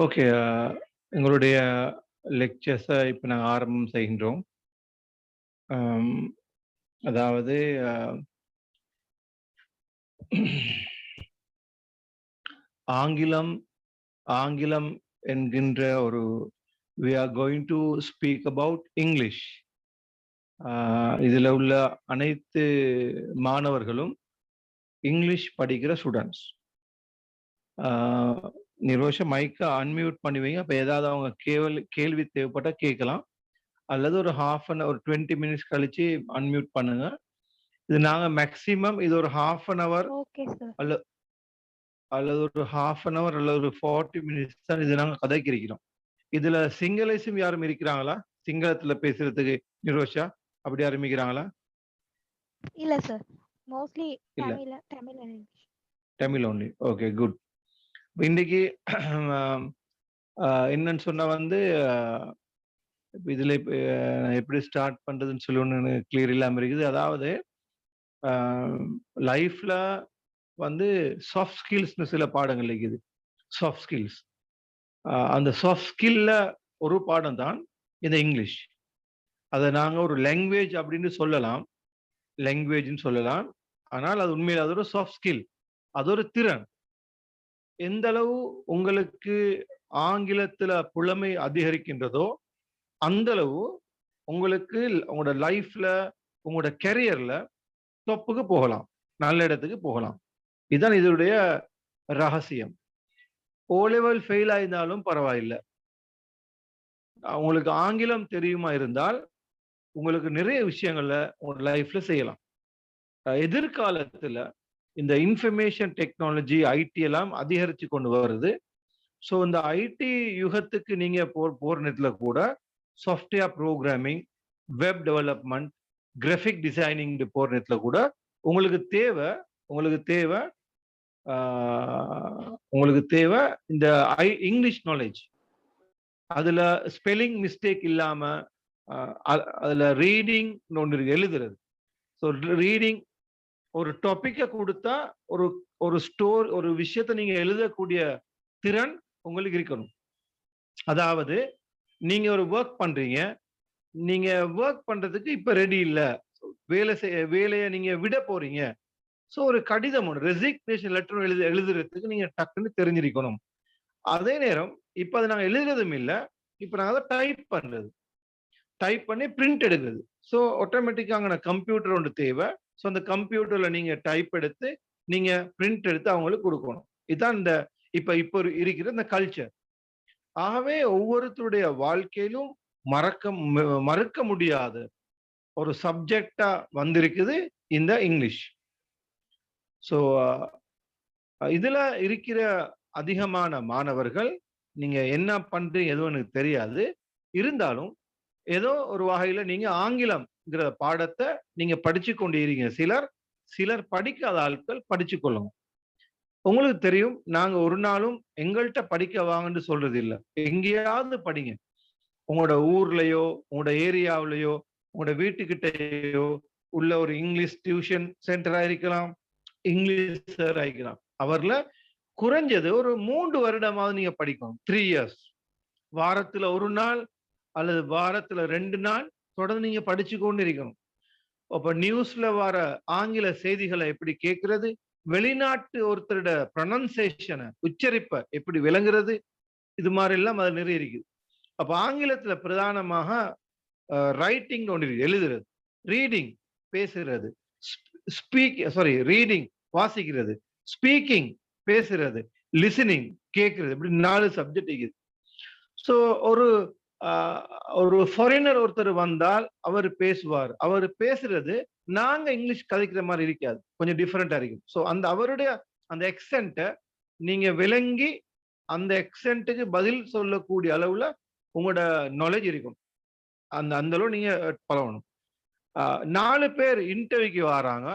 Okay. எங்களுடைய லெக்சர்ஸ இப்ப நாங்க ஆரம்பம் செய்கின்றோம். அம் அதாவது அ ஆங்கிலம் ஆங்கிலம் என்கின்ற ஒரு we are going to speak about English. இதுல உள்ள அனைத்து மாணவர்களும் இங்கிலீஷ் படிக்கிற ஸ்டூடண்ட்ஸ். நிரோஷா மைக்க அன்மியூட் பண்ணி வைங்க. அப்ப ஏதாவது அவங்க கேள்வி தேவைப்பட்டா கேட்கலாம். அல்லது ஒரு 20 மினிட்ஸ் கழிச்சு அன்மியூட் பண்ணுங்க. இது நாங்க மேக்ஸிமம் இது ஒரு 1/2 ஹவர் ஓகே சார். அல்லது ஒரு 1/2 ஹவர் அல்லது ஒரு 40 மினிட்ஸ் தான் இது நாங்க கதைக்கிறோம். இதுல சிங்களைஸும் யாரும் இருக்கிறாங்களா? சிங்களத்துல பேசுறதுக்கு நிரோஷா அப்படி யாரும் இருக்கிறாங்களா? இல்ல சார். மோஸ்ட்லி இல்ல. Tamil and English. Tamil only. Okay, good. இன்னைக்கு என்னன்னு சொன்னா வந்து இதுல எப்படி ஸ்டார்ட் பண்றதுன்னு சொல்லி ஒண்ணு கிளியர் இல்லாம இருக்குது. அதாவது லைஃப்ல வந்து சாஃப்ட் ஸ்கில்ஸ்னு சில பாடங்கள் இருக்குது. Soft skills. அந்த சாஃப்ட் ஸ்கில்ல ஒரு பாடம் தான் இந்த இங்கிலீஷ். அதை நாங்க ஒரு லாங்குவேஜ் அப்படின்னு சொல்லலாம். லாங்குவேஜ்னு சொல்லலாம். ஆனால் அது உண்மையில அது ஒரு சாஃப்ட் ஸ்கில். அது ஒரு திறன். எந்த அளவு உங்களுக்கு ஆங்கிலத்துல புலமை அதிகரிக்கின்றதோ அந்த அளவு உங்களுக்கு உங்களோட லைஃப்ல உங்களோட கெரியர்ல டொப்புக்கு போகலாம், நல்ல இடத்துக்கு போகலாம். இதுதான் இதனுடைய ரகசியம். ஓ லெவல் ஃபெயில் ஆயிருந்தாலும் பரவாயில்லை, உங்களுக்கு ஆங்கிலம் தெரியுமா இருந்தால் உங்களுக்கு நிறைய விஷயங்கள்ல உங்க லைஃப்ல செய்யலாம். எதிர்காலத்துல இந்த இன்ஃபர்மேஷன் டெக்னாலஜி ஐடி எல்லாம் அதிகரிச்சு கொண்டு வருது. ஸோ இந்த ஐடி யுகத்துக்கு நீங்க போற நேரத்துல கூட software programming, web development, graphic designing போற நேரத்துல கூட உங்களுக்கு தேவை உங்களுக்கு தேவை இந்த இங்கிலீஷ் நாலேஜ். அதுல ஸ்பெல்லிங் மிஸ்டேக் இல்லாம அதுல ரீடிங் ஒன்று எழுதுறது. ஸோ ரீடிங் ஒரு டாபிக்கை கொடுத்தா ஒரு விஷயத்தை நீங்க எழுதக்கூடிய திறன் உங்களுக்கு இருக்கணும். அதாவது நீங்க ஒரு ஒர்க் பண்றீங்க, நீங்க ஒர்க் பண்றதுக்கு இப்ப ரெடி இல்ல, வேலையை நீங்க விட போறீங்க. ஸோ ஒரு கடிதம் ஒன்று ரெசிக்னேஷன் லெட்டர் எழுதுறதுக்கு நீங்க டக்குன்னு தெரிஞ்சிருக்கணும். அதே நேரம் இப்ப அதை நாங்க எழுதுறதும் இல்லை, இப்ப நாங்க அதை டைப் பண்ணி பிரிண்ட் எடுக்கிறது. ஸோ ஆட்டோமேட்டிக்கா அங்கே கம்ப்யூட்டர் ஒன்று தேவை. ஸோ அந்த கம்ப்யூட்டர்ல நீங்க டைப் எடுத்து நீங்க பிரிண்ட் எடுத்து அவங்களுக்கு கொடுக்கணும். இதுதான் இந்த இப்போ இருக்கிற இந்த கல்ச்சர். ஆகவே ஒவ்வொருத்தருடைய வாழ்க்கையிலும் மறுக்க முடியாத ஒரு சப்ஜெக்டா வந்திருக்குது இந்த இங்கிலீஷ். ஸோ இதுல இருக்கிற அதிகமான மாணவர்கள் நீங்க என்ன பண்றீங்க எதுவும் எனக்கு தெரியாது, இருந்தாலும் ஏதோ ஒரு வகையில நீங்க ஆங்கிலம்ங்கிற பாடத்தை நீங்க படிச்சு கொண்டு இருக்கீங்க. சிலர் படிக்காத ஆட்கள் படிச்சு கொள்ளுங்க. உங்களுக்கு தெரியும், நாங்க ஒரு நாளும் எங்கள்கிட்ட படிக்க வாங்கன்னு சொல்றது இல்லை. எங்கேயாவது படிங்க. உங்களோட ஊர்லயோ, உங்களோட ஏரியாவிலையோ, உங்களோட வீட்டுக்கிட்டயோ உள்ள ஒரு இங்கிலீஷ் டியூஷன் சென்டரா இருக்கலாம், இங்கிலீஷ் சார் ஆகிக்கலாம். அவர்ல குறைஞ்சது ஒரு 3 வருடமாவது நீங்க படிக்கணும். 3 years. வாரத்துல 1 நாள் அல்லது வாரத்துல 2 நாள் தொடர்ந்து நீங்க படிச்சு கொண்டு இருக்கணும். அப்ப நியூஸ்ல வர ஆங்கில செய்திகளை எப்படி கேட்கிறது, வெளிநாட்டு ஒருத்தரோட ப்ரொனன்சியேஷனை உச்சரிப்பை எப்படி விளங்குறது, இது மாதிரி எல்லாம் அது நிறைய இருக்குது. அப்ப ஆங்கிலத்துல பிரதானமாக ரைட்டிங் ஒன்று எழுதுறது, ரீடிங் பேசுறது, ரீடிங் வாசிக்கிறது, ஸ்பீக்கிங் பேசுறது, லிசனிங் கேட்கறது, இப்படி 4 சப்ஜெக்ட் இருக்குது. ஸோ ஒரு ஃபாரினர் ஒருத்தர் வந்தால் அவர் பேசுவார். அவர் பேசுறது நாங்க இங்கிலீஷ் கதைக்கிற மாதிரி இருக்காது, கொஞ்சம் டிஃப்ரெண்டா இருக்கும். ஸோ அவருடைய அந்த எக்ஸென்ட்டை நீங்க விளங்கி அந்த எக்ஸென்ட்டுக்கு பதில் சொல்லக்கூடிய அளவுல உங்களோட நாலேஜ் இருக்கும். அந்த அளவு நீங்க பழகணும். 4 பேர் இன்டர்வியூக்கு வராங்க.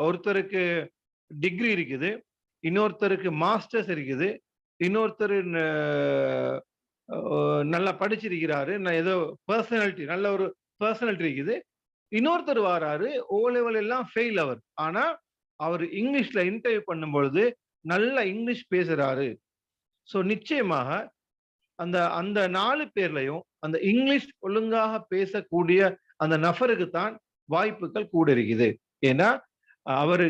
ஒருத்தருக்கு டிகிரி இருக்குது, இன்னொருத்தருக்கு மாஸ்டர்ஸ் இருக்குது, இன்னொருத்தர் நல்லா படிச்சிருக்கிறாரு, ஏதோ நல்ல ஒரு பர்சனாலிட்டி இருக்குது. இன்னொருத்தர் வராரு, ஓ லெவல் எல்லாம் ஃபெயில் அவர். ஆனா அவர் இங்கிலீஷ்ல இன்டர்வியூ பண்ணும் பொழுது நல்ல இங்கிலீஷ் பேசுறாரு. ஸோ நிச்சயமாக அந்த அந்த 4 பேர்லயும் அந்த இங்கிலீஷ் ஒழுங்காக பேசக்கூடிய அந்த நபருக்கு தான் வாய்ப்புகள் கூட இருக்குது. ஏன்னா, அவரு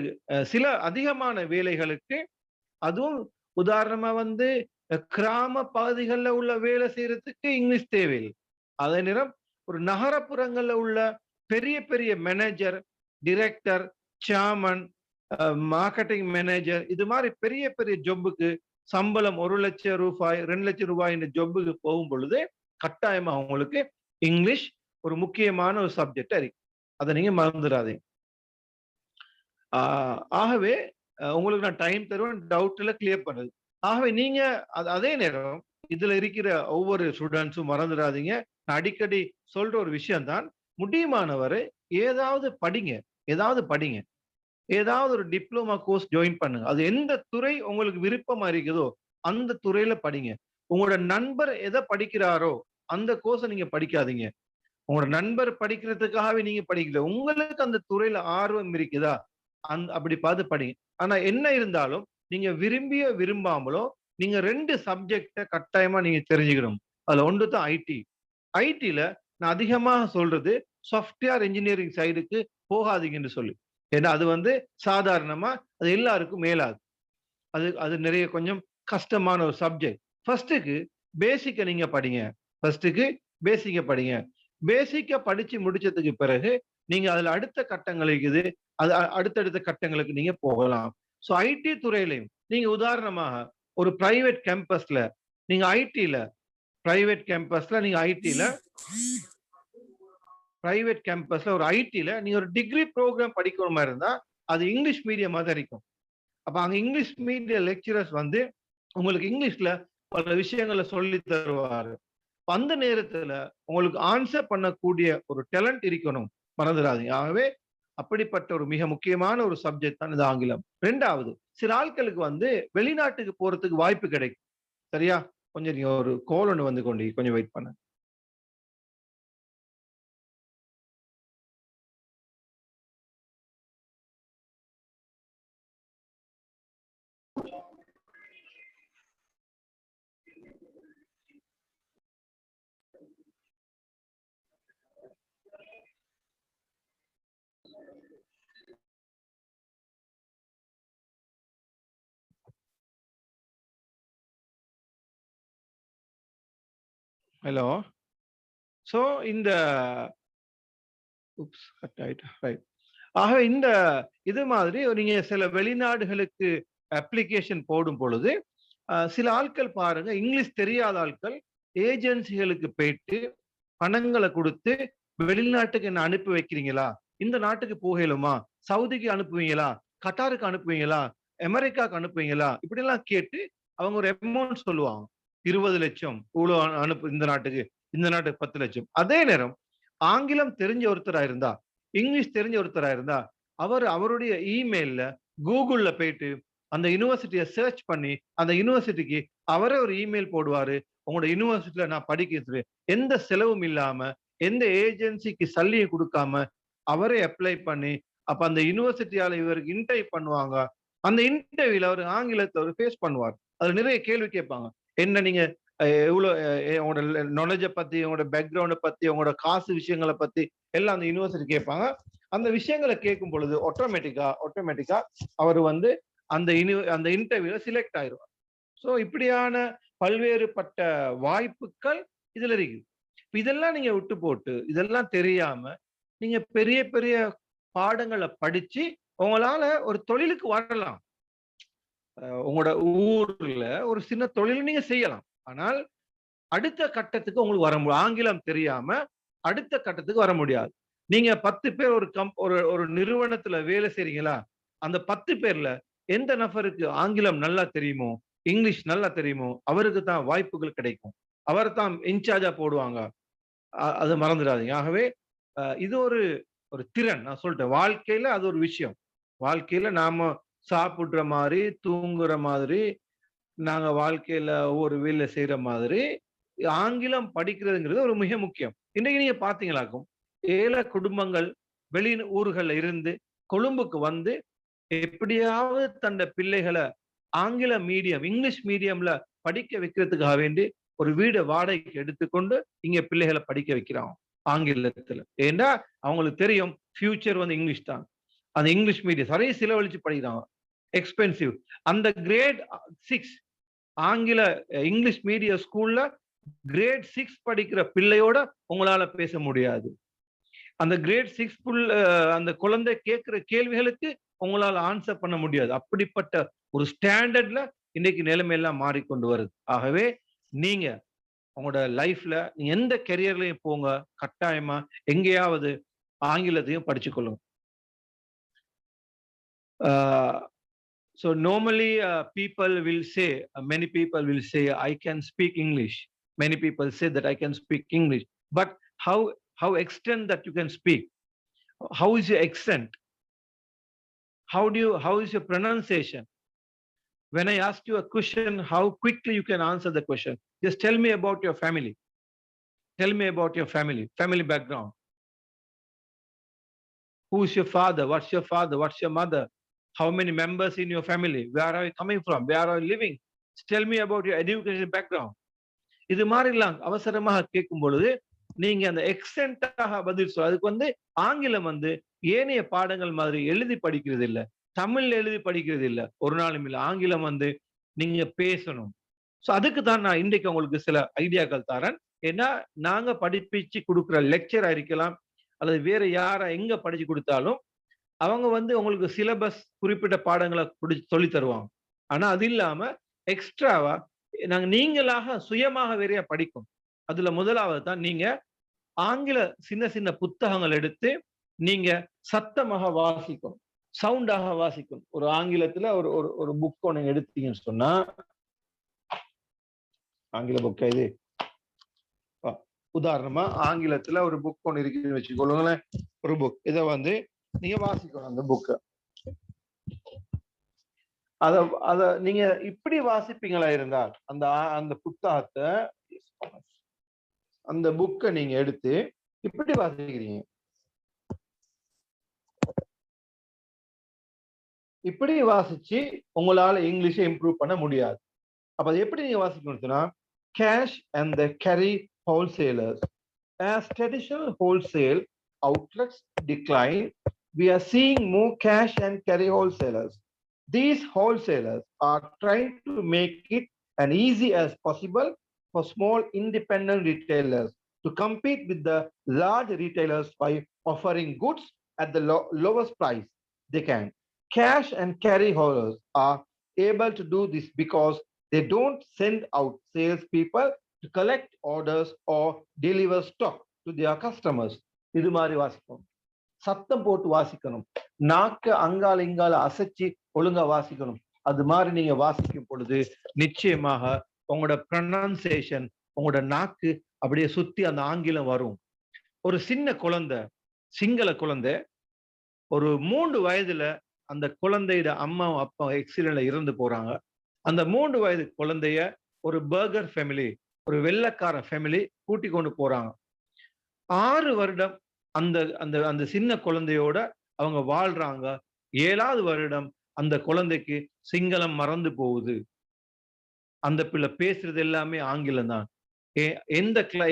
சில அதிகமான வேலைகளுக்கு அதுவும் உதாரணமா வந்து கிராம பகுதிகள்ல உள்ள வேலை செய்யறதுக்கு இங்கிலீஷ் தேவையில்லை. அதே நேரம் ஒரு நகரப்புறங்கள்ல உள்ள பெரிய பெரிய manager, director, chairman, marketing manager இது மாதிரி பெரிய பெரிய ஜொப்புக்கு சம்பளம் ரூ. 1,00,000 ரூ. 2,00,000 இந்த ஜொப்புக்கு போகும் பொழுது கட்டாயமா அவங்களுக்கு இங்கிலீஷ் ஒரு முக்கியமான ஒரு சப்ஜெக்டா இருக்கு. அதை நீங்க மறந்துடாதீங்க. ஆகவே உங்களுக்கு நான் டைம் தருவேன், டவுட்ல கிளியர் பண்ணுது. ஆகவே நீங்க அதே நேரம் இதுல இருக்கிற ஒவ்வொரு ஸ்டூடெண்ட்ஸும் மறந்துடாதீங்க. நான் அடிக்கடி சொல்ற ஒரு விஷயம் தான், முடியுமானவரை ஏதாவது படிங்க, ஏதாவது படிங்க. ஏதாவது ஒரு டிப்ளோமா கோர்ஸ் ஜாயின் பண்ணுங்க. அது எந்த துறை உங்களுக்கு விருப்பமா இருக்குதோ அந்த துறையில படிங்க. உங்களோட நண்பர் எதை படிக்கிறாரோ அந்த கோர்ஸை நீங்க படிக்காதீங்க. உங்களோட நண்பர் படிக்கிறதுக்காகவே நீங்க படிக்கல. உங்களுக்கு அந்த துறையில ஆர்வம் இருக்குதா? அப்படி பார்த்து படிங்க. ஆனா என்ன இருந்தாலும் நீங்க விரும்பியோ விரும்பாமலோ நீங்க 2 சப்ஜெக்ட கட்டாயமா நீங்க தெரிஞ்சுக்கணும். அதுல ஒன்று தான் ஐடி. ஐடில நான் அதிகமாக சொல்றது சாஃப்ட்வேர் இன்ஜினியரிங் சைடுக்கு போகாதீங்கன்னு சொல்லி. ஏன்னா அது வந்து சாதாரணமா அது எல்லாருக்கும் மேலாது. அது அது நிறைய கொஞ்சம் கஷ்டமான ஒரு சப்ஜெக்ட். ஃபர்ஸ்ட்டுக்கு பேசிக்க நீங்க படிங்க. ஃபர்ஸ்ட்டுக்கு பேசிக்க படிங்க. பேசிக்க படிச்சு முடிச்சதுக்கு பிறகு நீங்க அதுல அடுத்த கட்டங்கள் இருக்குது. அது அடுத்தடுத்த கட்டங்களுக்கு நீங்க போகலாம். ஸோ ஐடி துறையிலையும் நீங்க உதாரணமாக ஒரு பிரைவேட் கேம்பஸ்ல நீங்க ஐடில பிரைவேட் கேம்பஸ்ல நீங்க ஐடில பிரைவேட் கேம்பஸ்ல ஒரு ஐடில நீங்க ஒரு டிகிரி ப்ரோக்ராம் படிக்கிற மாதிரி இருந்தா அது இங்கிலீஷ் மீடியமா தான் இருக்கும். அப்ப அங்க இங்கிலீஷ் மீடியம் லெக்சரர்ஸ் வந்து உங்களுக்கு இங்கிலீஷ்ல பல விஷயங்களை சொல்லி தருவாரு. அந்த நேரத்துல உங்களுக்கு ஆன்சர் பண்ணக்கூடிய ஒரு டேலண்ட் இருக்கணும், மறந்துடாதீங்க. ஆகவே அப்படிப்பட்ட ஒரு மிக முக்கியமான ஒரு சப்ஜெக்ட் தான் இது ஆங்கிலம். 2வது சில ஆட்களுக்கு வந்து வெளிநாட்டுக்கு போறதுக்கு வாய்ப்பு கிடைக்கும். சரியா? கொஞ்சம் நீங்க ஒரு கால் ஒண்ணு வந்து கொண்டு கொஞ்சம் வெயிட் பண்ணுங்க. ஹலோ. சோ இந்த கட் ஆயிட்டு. ரைட். ஆக இந்த இது மாதிரி நீங்க சில வெளிநாடுகளுக்கு அப்ளிகேஷன் போடும் பொழுது சில ஆட்கள் பாருங்க இங்கிலீஷ் தெரியாத ஆட்கள் ஏஜென்சிகளுக்கு போயிட்டு பணங்களை கொடுத்து வெளிநாட்டுக்கு என்ன அனுப்பி வைக்கிறீங்களா, இந்த நாட்டுக்கு போகலுமா, சவுதிக்கு அனுப்புவீங்களா, கட்டாருக்கு அனுப்புவீங்களா, அமெரிக்காவுக்கு அனுப்புவீங்களா, இப்படி எல்லாம் கேட்டு அவங்க ஒரு அமௌண்ட் சொல்லுவாங்க. 20 லட்சம் இவ்வளவு அனுப்பு இந்த நாட்டுக்கு, இந்த நாட்டுக்கு 10 லட்சம். அதே நேரம் ஆங்கிலம் தெரிஞ்ச ஒருத்தரா இருந்தா, இங்கிலீஷ் தெரிஞ்ச ஒருத்தரா இருந்தா அவருடைய இமெயில்ல கூகுள்ல போயிட்டு அந்த யூனிவர்சிட்டியை சர்ச் பண்ணி அந்த யூனிவர்சிட்டிக்கு அவரே ஒரு இமெயில் போடுவாரு. உங்களோட யூனிவர்சிட்டியில நான் படிக்கிறேன், எந்த செலவும் இல்லாம எந்த ஏஜென்சிக்கு சல்லியும் கொடுக்காம அவரே அப்ளை பண்ணி அப்ப அந்த யூனிவர்சிட்டியால இவருக்கு இன்டர்வியூ பண்ணுவாங்க. அந்த இன்டர்வியூல அவர் ஆங்கிலத்தை அவர் ஃபேஸ் பண்ணுவார். அதுல நிறைய கேள்வி கேட்பாங்க. என்ன நீங்க எவ்வளவு உங்களோட நாலேஜ பத்தி, உங்களோட பேக்ரவுண்ட பத்தி, உங்களோட காசு விஷயங்களை பத்தி எல்லாம் அந்த யூனிவர்சிட்டி கேட்பாங்க. அந்த விஷயங்களை கேட்கும் பொழுது ஆட்டோமேட்டிக்கா அவர் வந்து அந்த இன்டர்வியூல சிலெக்ட் ஆயிடுவார். சோ இப்படியான பல்வேறுபட்ட வாய்ப்புகள் இதுல இருக்கு. இதெல்லாம் நீங்க விட்டு போட்டு இதெல்லாம் தெரியாம நீங்க பெரிய பெரிய பாடங்களை படிச்சு உங்களால ஒரு தொழிலுக்கு வரலாம். உங்களோட ஊர்ல ஒரு சின்ன தொழில் நீங்க செய்யலாம். ஆனால் அடுத்த கட்டத்துக்கு உங்களுக்கு வர முடியும். ஆங்கிலம் தெரியாம அடுத்த கட்டத்துக்கு வர முடியாது. நீங்க 10 பேர் ஒரு நிறுவனத்துல வேலை செய்றீங்களா? அந்த 10 பேர்ல எந்த நபருக்கு ஆங்கிலம் நல்லா தெரியுமோ, இங்கிலீஷ் நல்லா தெரியுமோ, அவருக்கு தான் வாய்ப்புகள் கிடைக்கும். அவர தான் இன்சார்ஜா போடுவாங்க. அது மறந்துடாதீங்க. ஆகவே இது ஒரு ஒரு திறன். நான் சொல்லிட்டேன். வாழ்க்கையில அது ஒரு விஷயம். வாழ்க்கையில நாம சாப்பிடுற மாதிரி, தூங்குற மாதிரி, நாங்க வாழ்க்கையில ஒவ்வொரு வேலை செய்யற மாதிரி, ஆங்கிலம் படிக்கிறதுங்கிறது ஒரு மிக முக்கியம். இன்னைக்கு நீங்க பார்த்தீங்களாக்கும், ஏழை குடும்பங்கள் வெளி ஊர்கள்ல இருந்து கொழும்புக்கு வந்து எப்படியாவது தன்னுடைய பிள்ளைகள ஆங்கில மீடியம் இங்கிலீஷ் மீடியம்ல படிக்க வைக்கிறதுக்காக வேண்டி ஒரு வீடை வாடகைக்கு எடுத்துக்கொண்டு இங்க பிள்ளைகளை படிக்க வைக்கிறான் ஆங்கிலத்துல. ஏன்னா அவங்களுக்கு தெரியும் ஃபியூச்சர் வந்து இங்கிலீஷ் தான். அந்த இங்கிலீஷ் மீடியம் நிறைய செலவழிச்சு படிக்கிறாங்க, எக்ஸ்பென்சிவ். அந்த கிரேட் 6 ஆங்கில இங்கிலீஷ் மீடியம் ஸ்கூல்ல கிரேட் 6 படிக்கிற பிள்ளையோட உங்களால பேச முடியாது. அந்த கிரேட் 6 அந்த குழந்தை கேட்கிற கேள்விகளுக்கு உங்களால ஆன்சர் பண்ண முடியாது. அப்படிப்பட்ட ஒரு ஸ்டாண்டர்ட்ல இன்னைக்கு நிலைமை எல்லாம் மாறிக்கொண்டு வருது. ஆகவே நீங்க உங்களோட லைஃப்ல எந்த கெரியர்லயும் போங்க, கட்டாயமா எங்கேயாவது ஆங்கிலத்தையும் படிச்சுக்கொள்ளுங்க. So normally many people will say, I can speak English. Many people say that I can speak English. But how extent that you can speak? How is your accent? How is your pronunciation? When I ask you a question, how quickly you can answer the question? Just tell me about your family. Tell me about your family background. Who is your father? What's your father? What's your mother? How many members in your family? Where are you coming from? Where are you living? Tell me about your education background. இது மாதிரிலாம் அவசரமாக கேட்கும் பொழுது நீங்க அந்த எக்ஸென்ட்டாக பதில் சொல்ல. அதுக்கு வந்து ஆங்கிலம் வந்து ஏனைய பாடங்கள் மாதிரி எழுதி படிக்கிறது இல்ல, தமிழ்ல எழுதி படிக்கிறது இல்ல, ஒரு நாளும் இல்ல. ஆங்கிலம் வந்து நீங்க பேசணும். சோ அதுக்கு தான் நான் இன்றைக்கு உங்களுக்கு சில ஐடியாக்கள் தரேன். ஏன்னா நாங்க படிப்பிச்சு கொடுக்குற லெக்சரா இருக்கலாம், அல்லது வேற யாரா எங்க படிச்சு கொடுத்தாலும் அவங்க வந்து உங்களுக்கு சிலபஸ் குறிப்பிட்ட பாடங்களை சொல்லி தருவாங்க. ஆனா அது இல்லாம எக்ஸ்ட்ராவா நீங்களாக சுயமாக வேறையா படிக்கும். அதுல முதலாவது தான் நீங்க ஆங்கில சின்ன சின்ன புத்தகங்கள் எடுத்து நீங்க சத்தமாக வாசிக்கணும், சவுண்டாக வாசிக்கணும். ஒரு ஆங்கிலத்துல ஒரு ஒரு புக் ஒண்ணு எடுத்தீங்கன்னு சொன்னா, ஆங்கில புக் இது உதாரணமா ஆங்கிலத்துல ஒரு புக் ஒண்ணு இருக்குன்னு வச்சுக்கொள்ளுங்களேன். ஒரு புக் இதை வந்து நீங்க வாசிக்கணும். அந்த புக்க அத நீங்க இப்படி வாசிப்பீங்களா இருந்தால் அந்த புத்தகத்தை அந்த புக்கை நீங்க எடுத்து இப்படி வாசிக்கிறீங்க, இப்படி வாசிச்சு உங்களால இங்கிலீஷை இம்ப்ரூவ் பண்ண முடியாது. அப்ப அது எப்படி நீங்க வாசிக்கணும்னா, cash and the carry wholesalers. As traditional wholesale outlets decline, we are seeing more cash and carry wholesalers. These wholesalers are trying to make it as easy as possible for small independent retailers to compete with the large retailers by offering goods at the lowest price they can. Cash and carry holders are able to do this because they don't send out salespeople to collect orders or deliver stock to their customers. இது மாதிரி வாசிக்கணும், சத்தம் போட்டு வாசிக்கணும், நாக்க அங்கால இங்கால அசைச்சு ஒழுங்கா வாசிக்கணும். அது மாதிரி நீங்க வாசிக்கும் பொழுது நிச்சயமாக உங்களோட ப்ரொனன்சியேஷன், உங்களோட நாக்கு அப்படியே சுத்தி அந்த ஆங்கிலம் வரும். ஒரு சின்ன குழந்தை, சிங்கள குழந்தை, ஒரு 3 வயதுல அந்த குழந்தையோட அம்மாவும் அப்பா எக்ஸிடென்ட்ல இறந்து போறாங்க. அந்த 3 வயது குழந்தைய ஒரு பர்கர் ஃபேமிலி, ஒரு வெள்ளைக்கார ஃபேமிலி கூட்டி கொண்டு போறாங்க. 6 வருடம் அந்த அந்த அந்த சின்ன குழந்தையோட அவங்க வாழ்றாங்க. 7வது வருடம் அந்த குழந்தைக்கு சிங்களம் மறந்து போகுது. அந்த பிள்ளை பேசுறது எல்லாமே ஆங்கிலம் தான்.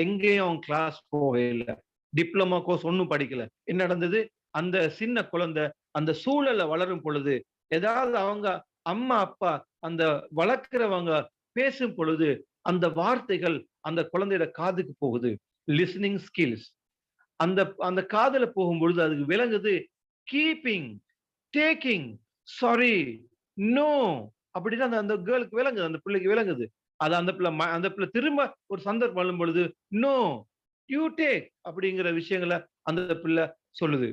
எங்கேயும் அவன் கிளாஸ் போகவே இல்லை, டிப்ளமா கோர்ஸ் ஒன்னும் படிக்கல. என்ன நடந்தது? அந்த சின்ன குழந்தை அந்த சூழல்ல வளரும் பொழுது ஏதாவது அவங்க அம்மா அப்பா அந்த வளர்க்கிறவங்க பேசும் பொழுது அந்த வார்த்தைகள் அந்த குழந்தையோட காதுக்கு போகுது. லிசனிங் ஸ்கில்ஸ் அந்த அந்த காதுல போகும் பொழுது அதுக்கு விளங்குது கீப்பிங், டேக்கிங், சாரி, நோ அப்படின்னா அந்த கேர்ளுக்கு விளங்குது, அந்த பிள்ளைக்கு விளங்குது. அது அந்த பிள்ளை திரும்ப ஒரு சந்தர்ப்பம் வரும் பொழுது நோ யூ டேக் அப்படிங்கிற விஷயங்களை அந்த பிள்ளை சொல்லுது.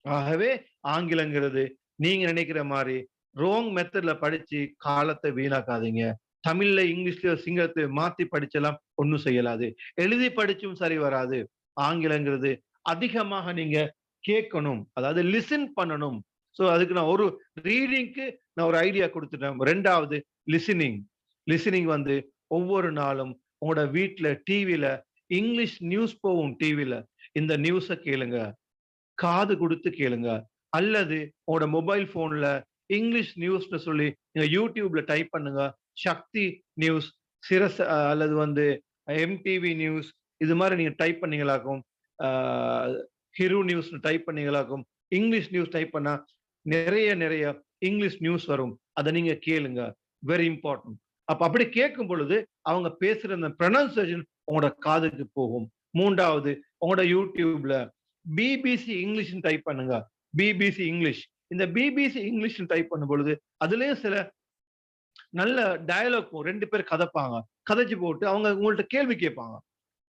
ஆகவே ஆங்கிலங்கிறது நீங்க நினைக்கிற மாதிரி ரோங் மெத்தட்ல படிச்சு காலத்தை வீணாக்காதீங்க. தமிழ்ல இங்கிலீஷ்ல சிங்களத்தை மாத்தி படிச்செல்லாம் ஒன்னும் செய்யலாது, எழுதி படிச்சும் சரி வராது. ஆங்கிலங்கிறது அதிகமாக நீங்க கேட்கணும், அதாவது லிசன் பண்ணணும். சோ அதுக்கு நான் ஒரு ரீடிங்க்கு நான் ஒரு ஐடியா கொடுத்துட்டேன். 2வது லிசனிங். லிசனிங் வந்து ஒவ்வொரு நாளும் உங்களோட வீட்டுல டிவில இங்கிலீஷ் நியூஸ் போகும். டிவில இந்த நியூஸை கேளுங்க, காது கொடுத்து கேளுங்க. அல்லது உங்களோட மொபைல் போன்ல இங்கிலீஷ் நியூஸ்னு சொல்லி நீங்க யூடியூப்ல டைப் பண்ணுங்க. சக்தி நியூஸ், சிரஸ் அல்லது வந்து எம்டிவி நியூஸ் இது மாதிரி நீங்க டைப் பண்ணீங்களாக்கும், ஹிரு நியூஸ்னு டைப் பண்ணீங்களாக்கும், இங்கிலீஷ் நியூஸ் டைப் பண்ணா நிறைய இங்கிலீஷ் நியூஸ் வரும். அத நீங்க கேளுங்க. Very important. அப்படி கேட்கும் பொழுது அவங்க பேசுற அந்த ப்ரொனன்சியேஷன் உங்களோட காதுக்கு போகும். 3வது உங்களோட யூடியூப்ல பிபிசி இங்கிலீஷ்னு டைப் பண்ணுங்க. BBC English. இந்த பிபிசி இங்கிலீஷ்னு டைப் பண்ணும் பொழுது அதுலயும் சில நல்ல டயலாக் 2 பேர் கதைப்பாங்க. கதைச்சு போட்டு அவங்க உங்கள்ட்ட கேள்வி கேட்பாங்க.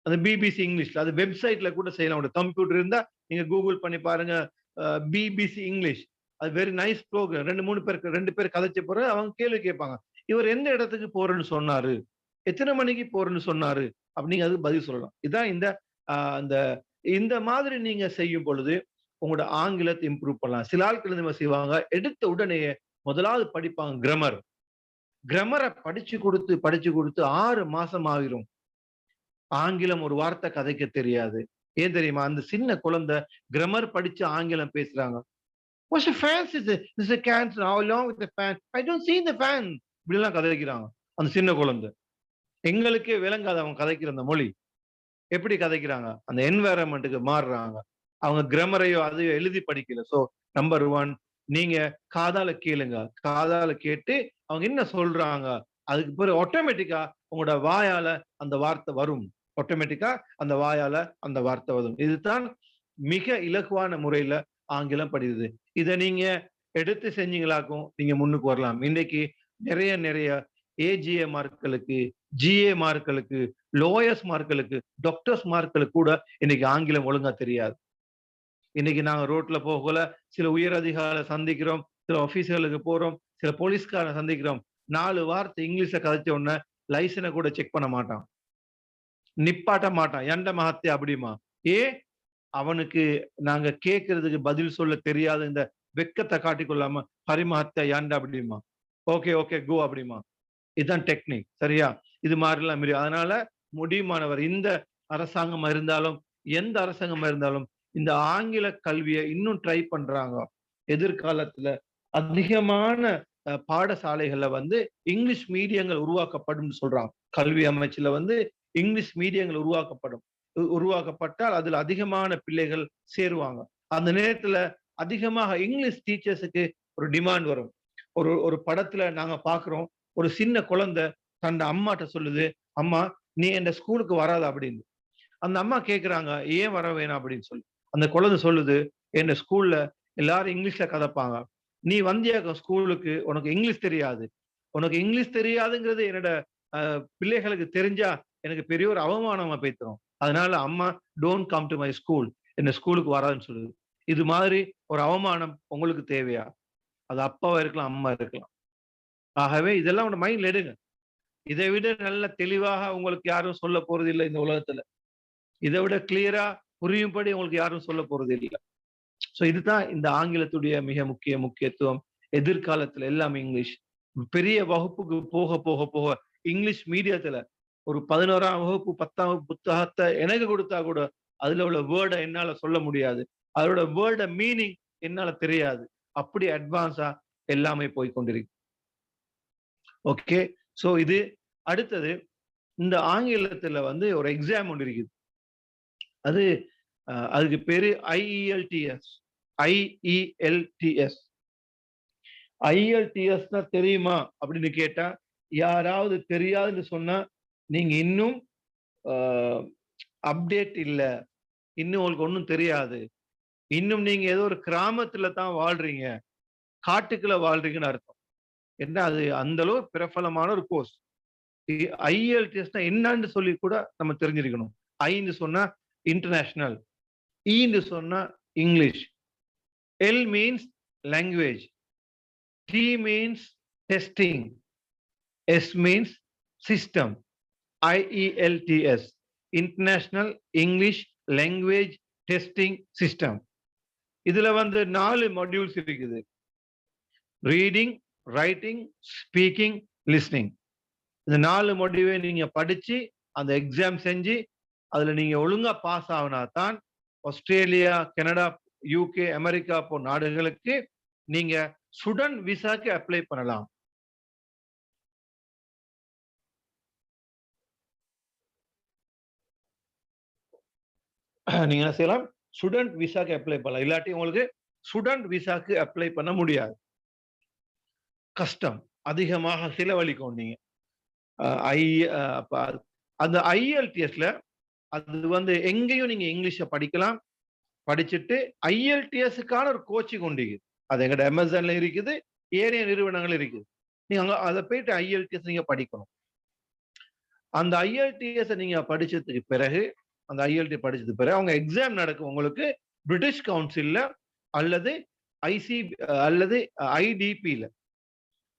அந்த பிபிசி இங்கிலீஷ்ல. அது வெப்சைட்ல கூட செய்யலாம். உங்களோட கம்ப்யூட்டர் இருந்தா நீங்க கூகுள் பண்ணி பாருங்க. BBC English. அது வெரி நைஸ் ப்ரோகிராம். 2 பேர் கதைச்ச பிறகு அவங்க கேள்வி கேட்பாங்க. இவர் எந்த இடத்துக்கு போறேன்னு சொன்னாரு? எத்தனை மணிக்கு போறேன்னு சொன்னாரு? அப்ப நீங்க அதுக்கு பதில் சொல்லலாம். இதான் இந்த அந்த இந்த மாதிரி நீங்க செய்யும் பொழுது உங்களோட ஆங்கிலத்தை இம்ப்ரூவ் பண்ணலாம். சில ஆட்கள் என்ன செய்வாங்க, எடுத்த உடனேயே முதலாவது படிப்பாங்க கிராமர். கிராமர படிச்சு குடுத்து 6 மாசம் ஆகிரும். ஆங்கிலம் ஒரு வார்த்தை கதைக்க தெரியாது. ஏன் தெரியுமா? அந்த சின்ன குழந்தை கிராமர் படிச்சு ஆங்கிலம் பேசுறாங்க. "What's the fan? Is a can how long with the fan? I don't see the fan." இப்படிலாம் கதைக்கிறாங்க. அந்த சின்ன குழந்தை. எங்களுக்கே விளங்காது அவங்க கதைக்கிற அந்த மொழி. எப்படி கதைக்கிறாங்க? அந்த என்வைரன்மென்ட்க்கு மாறுறாங்க. அவங்க கிராமரையோ அதையோ எழுதி படிக்கல. நம்பர் 1 நீங்க காதால கேளுங்க. காதால கேட்டு அவங்க என்ன சொல்றாங்க? அதுக்கு பிறகு ஆட்டோமேட்டிக்கா உங்களோட வாயால அந்த வார்த்தை வரும். ஆட்டோமேட்டிக்கா அந்த வாயால அந்த வார்த்தை வரும். இதுதான் மிக இலகுவான முறையில ஆங்கிலம் படிக்குது. இத நீங்க எடுத்து செஞ்சீங்களாக்கும் நீங்க முன்னுக்கு வரலாம். இன்னைக்கு நிறைய ஏஜிஏ மார்க்களுக்கு, ஜிஏ மார்க்களுக்கு, லோயர்ஸ் மார்க்களுக்கு, டாக்டர்ஸ் மார்க்களுக்கு கூட இன்னைக்கு ஆங்கிலம் ஒழுங்கா தெரியாது. இன்னைக்கு நாங்க ரோட்ல போகல சில உயர் அதிகாரிகளை சந்திக்கிறோம், சில ஆபீஸ்களுக்கு போறோம், சில போலீஸ்காரனை சந்திக்கிறோம். 4 வார்த்தை இங்கிலீஷ்ல கதைச்ச உடனே லைசனை கூட செக் பண்ண மாட்டான். நிப்பாட்ட மாட்டான். எந்த மகத்தே அப்படிமா. ஏன்? அவனுக்கு நாங்க கேட்கறதுக்கு பதில் சொல்ல தெரியாத இந்த வெட்கத்தை காட்டிக்கொள்ளாம ஹரிமஹத்யா யாண்டா அப்படிமா. ஓகே கோ அப்படிமா. இதுதான் டெக்னிக். சரியா? இது மாதிரிலாம் அதனால முடியுமானவர் இந்த அரசாங்கமா இருந்தாலும், எந்த அரசாங்கமா இருந்தாலும் இந்த ஆங்கில கல்வியை இன்னும் ட்ரை பண்றாங்க. எதிர்காலத்துல அதிகமான பாடசாலைகள்ல வந்து இங்கிலீஷ் மீடியங்கள் உருவாக்கப்படும் சொல்றாங்க. கல்வி அமைச்சுல வந்து இங்கிலீஷ் மீடியங்கள் உருவாக்கப்பட்டால் அதுல அதிகமான பிள்ளைகள் சேருவாங்க. அந்த நேரத்துல அதிகமாக இங்கிலீஷ் டீச்சர்ஸுக்கு ஒரு டிமாண்ட் வரும். ஒரு படத்துல நாங்க பாக்குறோம், ஒரு சின்ன குழந்தை தன் அம்மாட்ட சொல்லுது, "அம்மா நீ என் ஸ்கூலுக்கு வராத" அப்படின்னு. அந்த அம்மா கேக்குறாங்க, "ஏன் வர வேணாம்?" அப்படின்னு சொல்லி. அந்த குழந்தை சொல்லுது, "என் ஸ்கூல்ல எல்லாரும் இங்கிலீஷ்ல கதைப்பாங்க. நீ வந்தியாக்கும் ஸ்கூலுக்கு, உனக்கு இங்கிலீஷ் தெரியாது. உனக்கு இங்கிலீஷ் தெரியாதுங்கிறது என்னோட பிள்ளைகளுக்கு தெரிஞ்சா எனக்கு பெரிய ஒரு அவமானமா போய்த்திரும். அதனால அம்மா don't come to my school. என்ன ஸ்கூலுக்கு வராதுன்னு சொல்லுது." இது மாதிரி ஒரு அவமானம் உங்களுக்கு தேவையா? அது அப்பாவா இருக்கலாம், அம்மா இருக்கலாம். ஆகவே இதெல்லாம் உங்க மைண்ட்ல எடுங்க. இதை விட நல்ல தெளிவாக உங்களுக்கு யாரும் சொல்ல போறது இல்லை இந்த உலகத்துல. இதை விட கிளியரா புரியும்படி உங்களுக்கு யாரும் சொல்ல போறது இல்லை. இதுதான் இந்த ஆங்கிலத்துடைய மிக முக்கியத்துவம். எதிர்காலத்துல எல்லாமே இங்கிலீஷ். பெரிய வகுப்புக்கு போக இங்கிலீஷ் மீடியத்துல ஒரு 11ஆம் வகுப்பு 10ஆம் வகுப்பு புத்தகத்தை எனக்கு கொடுத்தா கூட அதுல உள்ள வேர்டை என்னால சொல்ல முடியாது. அதோட வேர்ட மீனிங் என்னால தெரியாது. அப்படி அட்வான்ஸா எல்லாமே போய் கொண்டிருக்கு. ஓகே. இது அடுத்தது இந்த ஆங்கிலத்துல வந்து ஒரு எக்ஸாம் ஒன்று இருக்குது. அதுக்கு பேரு IELTS. IELTS. IELTS தெரியுமா அப்படின்னு கேட்டா யாராவது தெரியாதுன்னு சொன்னா நீங்க இன்னும் அப்டேட் இல்ல. இன்னும் உங்களுக்கு ஒண்ணும் தெரியாது. இன்னும் நீங்க ஏதோ ஒரு கிராமத்துல தான் வாழ்றீங்க, காட்டுக்குள்ள வாழ்றீங்கன்னு அர்த்தம். என்ன அது அந்த அளவு பிரபலமான ஒரு கோர்ஸ். IELTS என்னன்னு சொல்லி கூட நம்ம தெரிஞ்சிருக்கணும். ஐன்னு சொன்னா இன்டர்நேஷனல், ஈன்னு சொன்னா English, L means language, T means testing, S means system. IELTS International English Language Testing System. இதுல வந்து 4 மாடியூல்ஸ் இருக்குது. Reading, writing, speaking, listening. இந்த 4 மாடியூலை நீங்க படிச்சு அந்த எக்ஸாம் செஞ்சு அதுல நீங்க ஒழுங்கா பாஸ் ஆகினா தான் ஆஸ்திரேலியா, கனடா, UK, அமெரிக்கா போன்ற நாடுகளுக்கு நீங்க ஸ்டூடெண்ட் விசாக்கு அப்ளை பண்ணலாம். நீங்க என்ன செய்யலாம்? ஸ்டூடெண்ட் விசாக்கு அப்ளை பண்ணலாம். இல்லாட்டி உங்களுக்கு ஸ்டூடெண்ட் விசாக்கு அப்ளை பண்ண முடியாது. கஷ்டம். அதிகமாக செலவழிக்கும் நீங்க. அ ஐ அப்ப அந்த IELTSல அது வந்து எங்கேயும் நீங்க இங்கிலீஷ படிக்கலாம். படிச்சுட்டு IELTSக்கான ஒரு கோச்சிங் உண்டு. அது எங்கட Amazonல இருக்குது. ஏனைய நிறுவனங்கள் இருக்குது. நீங்க அங்க அத போயிட்டு IELTS நீங்க படிக்கணும். அந்த IELTS நீங்க படிச்சதுக்கு பிறகு, அந்த IELTS படிச்சதுக்கு பிறகு அவங்க எக்ஸாம் நடக்கும் உங்களுக்கு பிரிட்டிஷ் கவுன்சில்ல அல்லது அல்லது IDPல.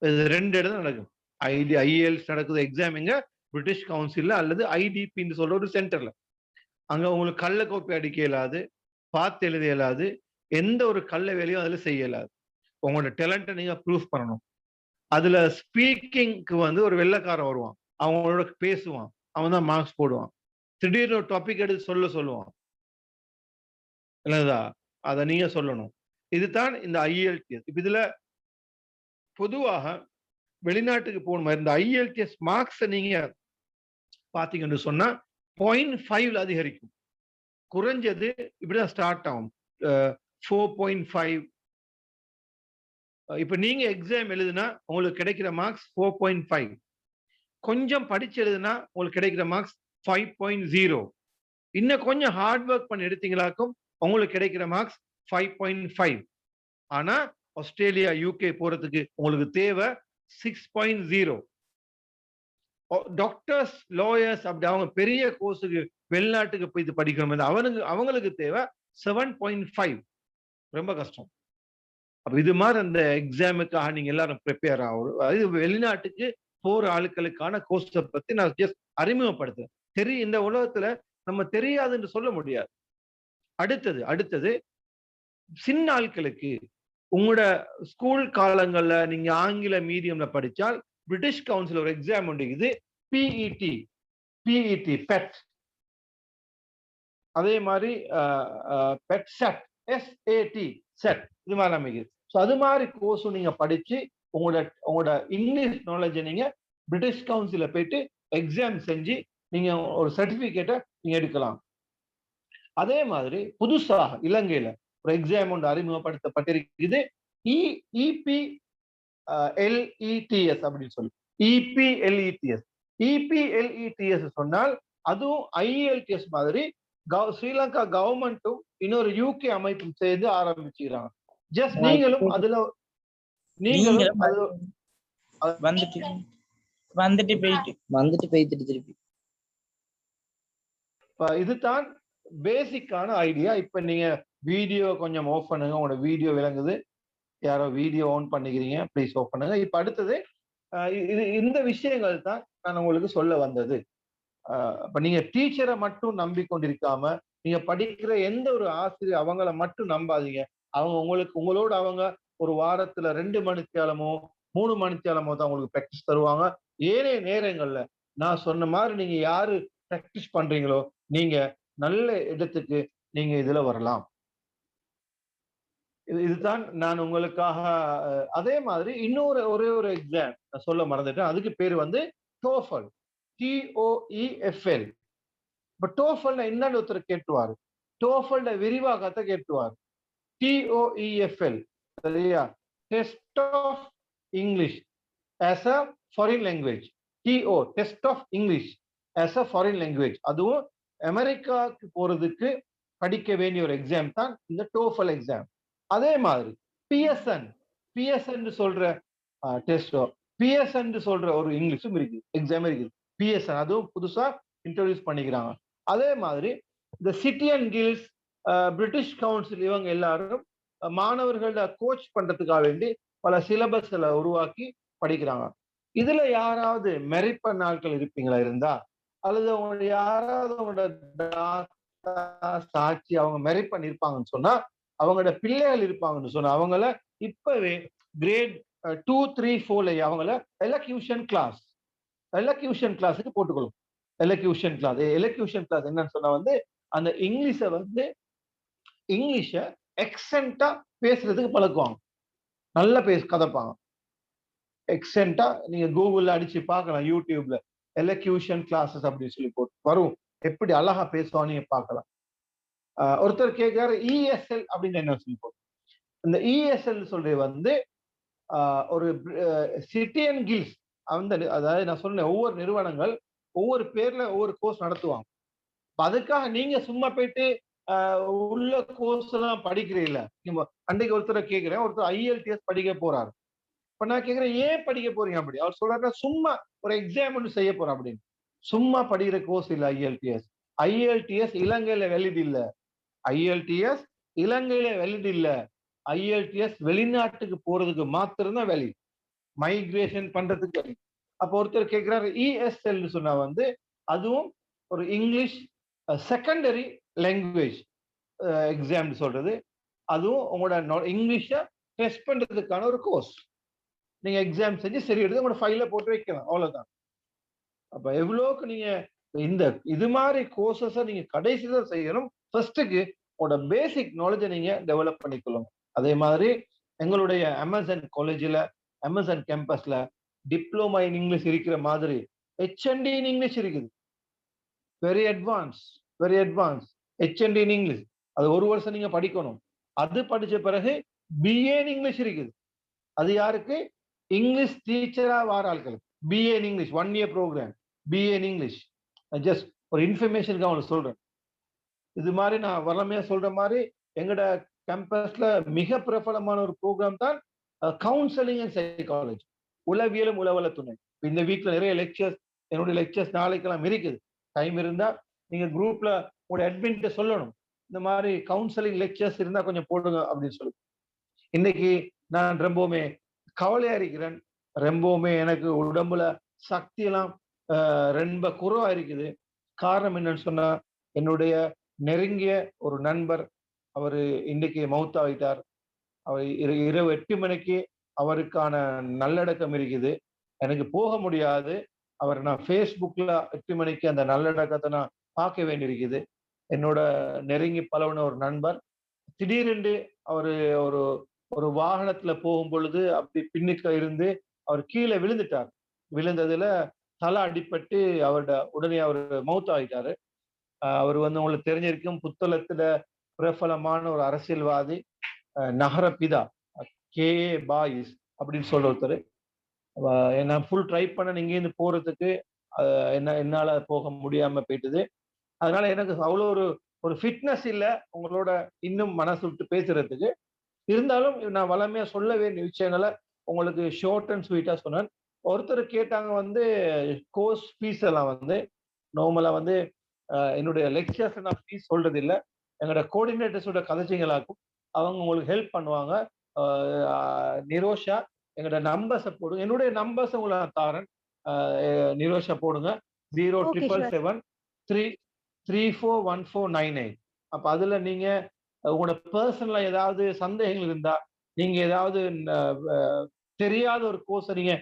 இது 2 இடத்துல நடக்கும். IELTS நடக்குது எக்ஸாம் எங்க? பிரிட்டிஷ் கவுன்சில்ல அல்லது IDPன்னு சொல்ற ஒரு சென்டர்ல. அங்க உங்களுக்கு கள்ள கோப்பை அடிக்க இயலாது, பார்த்து எழுத இயலாது, எந்த ஒரு கள்ள வேலையும் அதுல செய்ய இயலாது. உங்களோட டேலண்ட்ட நீங்க ப்ரூஃப் பண்ணணும். அதுல ஸ்பீக்கிங்க்கு வந்து ஒரு வெள்ளைக்காரன் வருவான். அவங்களோட பேசுவான். அவன் தான் மார்க்ஸ் போடுவான். திடீர்னு ஒரு டாபிக் எடுத்து சொல்லுவான். இல்லதா? அத நீங்க சொல்லணும். இதுதான் இந்த IELTS. இப்ப இதுல பொதுவாக வெளிநாட்டுக்கு போன மாதிரி இந்த IELTS மார்க்ஸ நீங்க பாத்தீங்கன்னு சொன்னா 0.5ல அதிகரிக்கும். குறைஞ்சது இப்படிதான் ஸ்டார்ட் ஆகும். 4.5. இப்ப நீங்க எக்ஸாம் எழுதுனா உங்களுக்கு கிடைக்கிற மார்க்ஸ் 4.5. கொஞ்சம் படிச்சு எழுதுனா உங்களுக்கு கிடைக்கிற மார்க்ஸ் 5.0. இன்னும் கொஞ்சம் ஹார்ட் ஒர்க் பண்ணி எடுத்தீங்களாக்கும் உங்களுக்கு கிடைக்கிற மார்க்ஸ் 5.5. ஆனா ஆஸ்திரேலியா, UK போறதுக்கு உங்களுக்கு தேவை 6.0. டாக்டர்ஸ், லாயர்ஸ் அப்படி அவங்க பெரிய கோர்ஸுக்கு வெளிநாட்டுக்கு போய் இது படிக்கணும். அவங்களுக்கு தேவை 7.5. ரொம்ப கஷ்டம். அப்ப இது மாதிரி அந்த எக்ஸாமுக்காக நீங்க எல்லாரும் ப்ரிப்பேர் ஆகணும். அது வெளிநாட்டுக்கு போற ஆட்களுக்கான கோர்ஸை பத்தி நான் ஜஸ்ட் அறிமுகப்படுத்துறேன். இந்த உலகத்துல நம்ம தெரியாதுன்னு சொல்ல முடியாது. அடுத்தது சின்ன ஆட்களுக்கு உங்களோட ஸ்கூல் காலங்கள்ல நீங்க ஆங்கில மீடியம்ல படிச்சால் பிரிட்டிஷ் கவுன்சில் ஒரு எக்ஸாம் உண்டு. இது PET, PET. அதே மாதிரி பெட் செட், SAT இது மாதிரி அமைக்குது. ஸோ அது மாதிரி கோர்ஸும் நீங்க படிச்சு உங்களோட இங்கிலீஷ் நாலேஜை நீங்க பிரிட்டிஷ் கவுன்சில போயிட்டு எக்ஸாம் செஞ்சு நீங்க ஒரு சர்டிபிகேட்டை நீங்க எடுக்கலாம். அதே மாதிரி புதுசாக இலங்கையில ஒரு எக்ஸாம் ஒன்று அறிமுகப்படுத்தப்பட்டிருக்குது. EPLETS அப்படின்னு சொல்லி EPLETS சொன்னால் அதுவும் IELTS மாதிரி ஸ்ரீலங்கா கவர்மெண்ட்டும் இன்னொரு UK அமைப்பும் சேர்ந்து ஆரம்பிச்சுக்கிறாங்க. ஜஸ்ட் நீங்களும் வந்துட்டு போயிட்டு திருப்பி இதுதான் பேசிக்கான ஐடியா. இப்ப நீங்க வீடியோ கொஞ்சம் ஆஃப் பண்ணுங்க. உங்களோட வீடியோ விளங்குது. யாரோ வீடியோ ஆன் பண்ணிக்கிறீங்க, ப்ளீஸ் ஆஃப் பண்ணுங்க. இப்ப அடுத்தது இந்த விஷயங்கள் தான் நான் உங்களுக்கு சொல்ல வந்தது. இப்ப நீங்க டீச்சரை மட்டும் நம்பிக்கொண்டிருக்காம நீங்க படிக்கிற எந்த ஒரு ஆசிரியர் அவங்கள மட்டும் நம்பாதீங்க. உங்களோட அவங்க ஒரு வாரத்துல 2 மணித்தியாலமோ 3 மணித்தியாலமோ தான் உங்களுக்கு பிராக்டிஸ் தருவாங்க. ஏனைய நேரங்கள்ல நான் சொன்ன மாதிரி நீங்க யாரு பிராக்டிஸ் பண்றீங்களோ நீங்க நல்ல இடத்துக்கு நீங்க இதுல வரலாம். இதுதான் நான் உங்களுக்காக. அதே மாதிரி இன்னொரு ஒரே ஒரு எக்ஸாம் நான் சொல்ல மறந்துட்டேன். அதுக்கு பேர் வந்து TOEFL, TOEFL. இப்ப TOEFL என்னன்னு ஒருத்தர் கேட்டுவாரு. TOEFL விரிவாக்கத்தை கேட்டுவார். TOEFL சரியா? Test of English as a foreign language. Test of English as a foreign language. அதுவும் அமெரிக்காவுக்கு போறதுக்கு படிக்க வேண்டிய ஒரு எக்ஸாம் தான் இந்த TOEFL எக்ஸாம். அதே மாதிரி PSN சொல்ற டெஸ்டோ, PSN சொல்ற ஒரு இங்கிலீஷும் இருக்கு, எக்ஸாம் இருக்குது. PSN அதுவும் புதுசா இன்ட்ரோடியூஸ் பண்ணிக்கிறாங்க. அதே மாதிரி இந்த city and Guilds, British Council இவங்க எல்லாரும் மாணவர்கள கோச் பண்றதுக்காக வேண்டி பல சிலபஸ்ல உருவாக்கி படிக்கிறாங்க. இதுல யாராவது மெரிட் பண்ண ஆட்கள் இருப்பீங்களா இருந்தா, அல்லது அவங்க யாராவது அவங்களோட சாட்சி அவங்க மெரிட் பண்ணிருப்பாங்கன்னு சொன்னா, அவங்களோட பிள்ளைகள் இருப்பாங்கன்னு சொன்னா அவங்கள இப்பவே கிரேட் 2, 3, 4 அவங்கள எலக்யூஷன் கிளாஸுக்கு போட்டுக்கணும். எலக்யூஷன் கிளாஸ் என்னன்னு சொன்னா வந்து அந்த இங்கிலீஷ எக்ஸென்ட்டா பேசுறதுக்கு பழக்குவாங்க. நல்லா கதைப்பாங்க. எக்ஸென்ட்டா நீங்க கூகுள்ல அடிச்சு பார்க்கலாம், யூடியூப்ல எலக்யூஷன் கிளாஸஸ் அப்படின்னு சொல்லி போட்டு வரும். எப்படி அழகா பேசுவாங்க நீங்க பார்க்கலாம். ஒருத்தர் கேட்கிறாரு இஎஸ்எல் அப்படின்னு என்ன சொல்லி போட்டு. இந்த இஎஸ்எல் சொல்றது வந்து ஒரு சிட்டி அண்ட் கில்ஸ் அந்த அதாவது நான் சொன்ன ஒவ்வொரு நிறுவனங்கள் ஒவ்வொரு பேர்ல ஒவ்வொரு கோர்ஸ் நடத்துவாங்க. அதுக்காக நீங்க சும்மா போயிட்டு உள்ள கோர்ஸ் எல்லாம் படிக்கிறீங்களா? அன்றைக்கு ஒருத்தரை கேட்கிறேன், ஒருத்தர் ஐஎல்டிஎஸ் படிக்க போறாரு. இப்ப நான் கேட்கிறேன், ஏன் படிக்க போறீங்க அப்படி? அவர் சொல்றாரு, சும்மா ஒரு எக்ஸாம் ஒன்று செய்ய போறேன் அப்படின்னு. சும்மா படிக்கிற கோர்ஸ் இல்ல ஐஎல்டிஎஸ். ஐஎல்டிஎஸ் இலங்கையில வெளியிட இல்ல. ஐஎல்டிஎஸ் இலங்கையில வெளியிட இல்ல. ஐஎல்டிஎஸ் வெளிநாட்டுக்கு போறதுக்கு மாத்திரம்தான் வேலை, மைக்ரேஷன் பண்றதுக்கு வேலை. அப்ப ஒருத்தர் கேட்கிறாரு இஎஸ்எல் சொன்னா வந்து அதுவும் ஒரு இங்கிலீஷ் செகண்டரி லாங்குவேஜ் எக்ஸாம் சொல்றது. அதுவும் உங்களோட இங்கிலீஷ டெஸ்ட் பண்றதுக்கான ஒரு கோர்ஸ். நீங்க எக்ஸாம் செஞ்சு சரி எடுத்து உங்களோட ஃபைல போட்டு வைக்கலாம், அவ்வளவுதான். அப்ப எவ்வளவுக்கு நீங்க இந்த இது மாதிரி கோர்சஸ நீங்க கடைசியில செய்யணும். ஃபர்ஸ்ட்டுக்கு உங்களோட பேசிக் நாலேஜை நீங்க டெவலப் பண்ணிக்கொள்ளுங்க. அதே மாதிரி எங்களுடைய அமேசான் காலேஜில் அமேசான் கேம்பஸ்ல டிப்ளோமா இன் இங்கிலீஷ் இருக்கிற மாதிரி ஹெச்என்டி இன் இங்கிலீஷ் இருக்குது. Very advance, very advance HNT in English. அது ஒரு வருஷம் நீங்க படிக்கணும். அது படிச்ச பிறகு பிஏ இன் இங்கிலீஷ் இருக்குது. அது யாருக்கு? இங்கிலீஷ் டீச்சரா வார ஆட்களுக்கு. BA in English 1 year programme, BA in English. Just ஒரு இன்ஃபர்மேஷனுக்கு அவங்களுக்கு சொல்றேன். இது மாதிரி நான் வளமையா சொல்ற மாதிரி எங்கட கேம்பஸ்ல மிக பிரபலமான ஒரு ப்ரோக்ராம் தான் கவுன்சிலிங் அண்ட் சைக்காலஜி, உளவியலும் உளவல துணை. இந்த வீக்ல நிறைய லெக்சர்ஸ், என்னுடைய லெக்சர்ஸ் நாளைக்கெல்லாம் இருக்குது. டைம் இருந்தா நீங்க குரூப்ல உங்களோட அட்மின்ட்ட சொல்லணும், இந்த மாதிரி கவுன்சிலிங் லெக்சர்ஸ் இருந்தா கொஞ்சம் போடுங்க அப்படின்னு சொல்லி. இன்னைக்கு நான் ரொம்பவுமே கவலையா இருக்கிறேன். ரொம்பவுமே எனக்கு உடம்புல சக்தி எல்லாம் ரொம்ப குறைவா இருக்குது. காரணம் என்னன்னு சொன்னா, என்னுடைய நெருங்கிய ஒரு நண்பர் அவரு இன்னைக்கு மௌத்தாயிட்டார். அவர் இரவு 8 மணிக்கு அவருக்கான நல்லடக்கம் இருக்குது. எனக்கு போக முடியாது. அவர் நான் ஃபேஸ்புக்ல 8 மணிக்கு அந்த நல்லடக்கத்தை நான் பார்க்க வேண்டியிருக்குது. என்னோட நெருங்கி பழகுன ஒரு நண்பர் திடீரென்று அவரு ஒரு ஒரு வாகனத்துல போகும் பொழுது அப்படி பின்னுக்கு இருந்து அவர் கீழே விழுந்துட்டார். விழுந்ததுல தலை அடிபட்டு உடனே அவர் மௌத்தாயிட்டாரு. அவர் வந்து உங்களுக்கு தெரிஞ்சிருக்கும், புத்தளத்துல பிரபலமான ஒரு அரசியல்வாதி, நகரபிதா கே பாயிஸ் அப்படின்னு சொல்ற ஒருத்தர். நான் ஃபுல் ட்ரை பண்ண இங்கேருந்து போறதுக்கு என்னால போக முடியாம போயிட்டுது. அதனால எனக்கு அவ்வளோ ஒரு ஃபிட்னஸ் இல்லை உங்களோட இன்னும் மனசு விட்டு பேசுறதுக்கு. இருந்தாலும் நான் வளமையா சொல்ல வேண்டிய விஷயங்களை உங்களுக்கு ஷார்ட் அண்ட் ஸ்வீட்டா சொன்னேன். ஒருத்தர் கேட்டாங்க வந்து கோர்ஸ் ஃபீஸ் எல்லாம் வந்து நார்மலா வந்து என்னுடைய லெக்சர்ஸ் நான் ஃபீஸ் சொல்றது இல்லை. எங்களோட கோஆர்டினேட்டர்ஸோட கதைச்சிங்களாக்கும் அவங்க உங்களுக்கு ஹெல்ப் பண்ணுவாங்க. நிரோஷா எங்களோட நம்பர்ஸை போடுங்க. என்னுடைய நம்பர்ஸ் உங்களை நான் தாரேன். நிரோஷா போடுங்க 07773341498. அப்ப அதுல நீங்க உங்களோட பர்சனலா ஏதாவது சந்தேகங்கள் இருந்தா, நீங்க ஏதாவது தெரியாத ஒரு கோர்ஸை நீங்க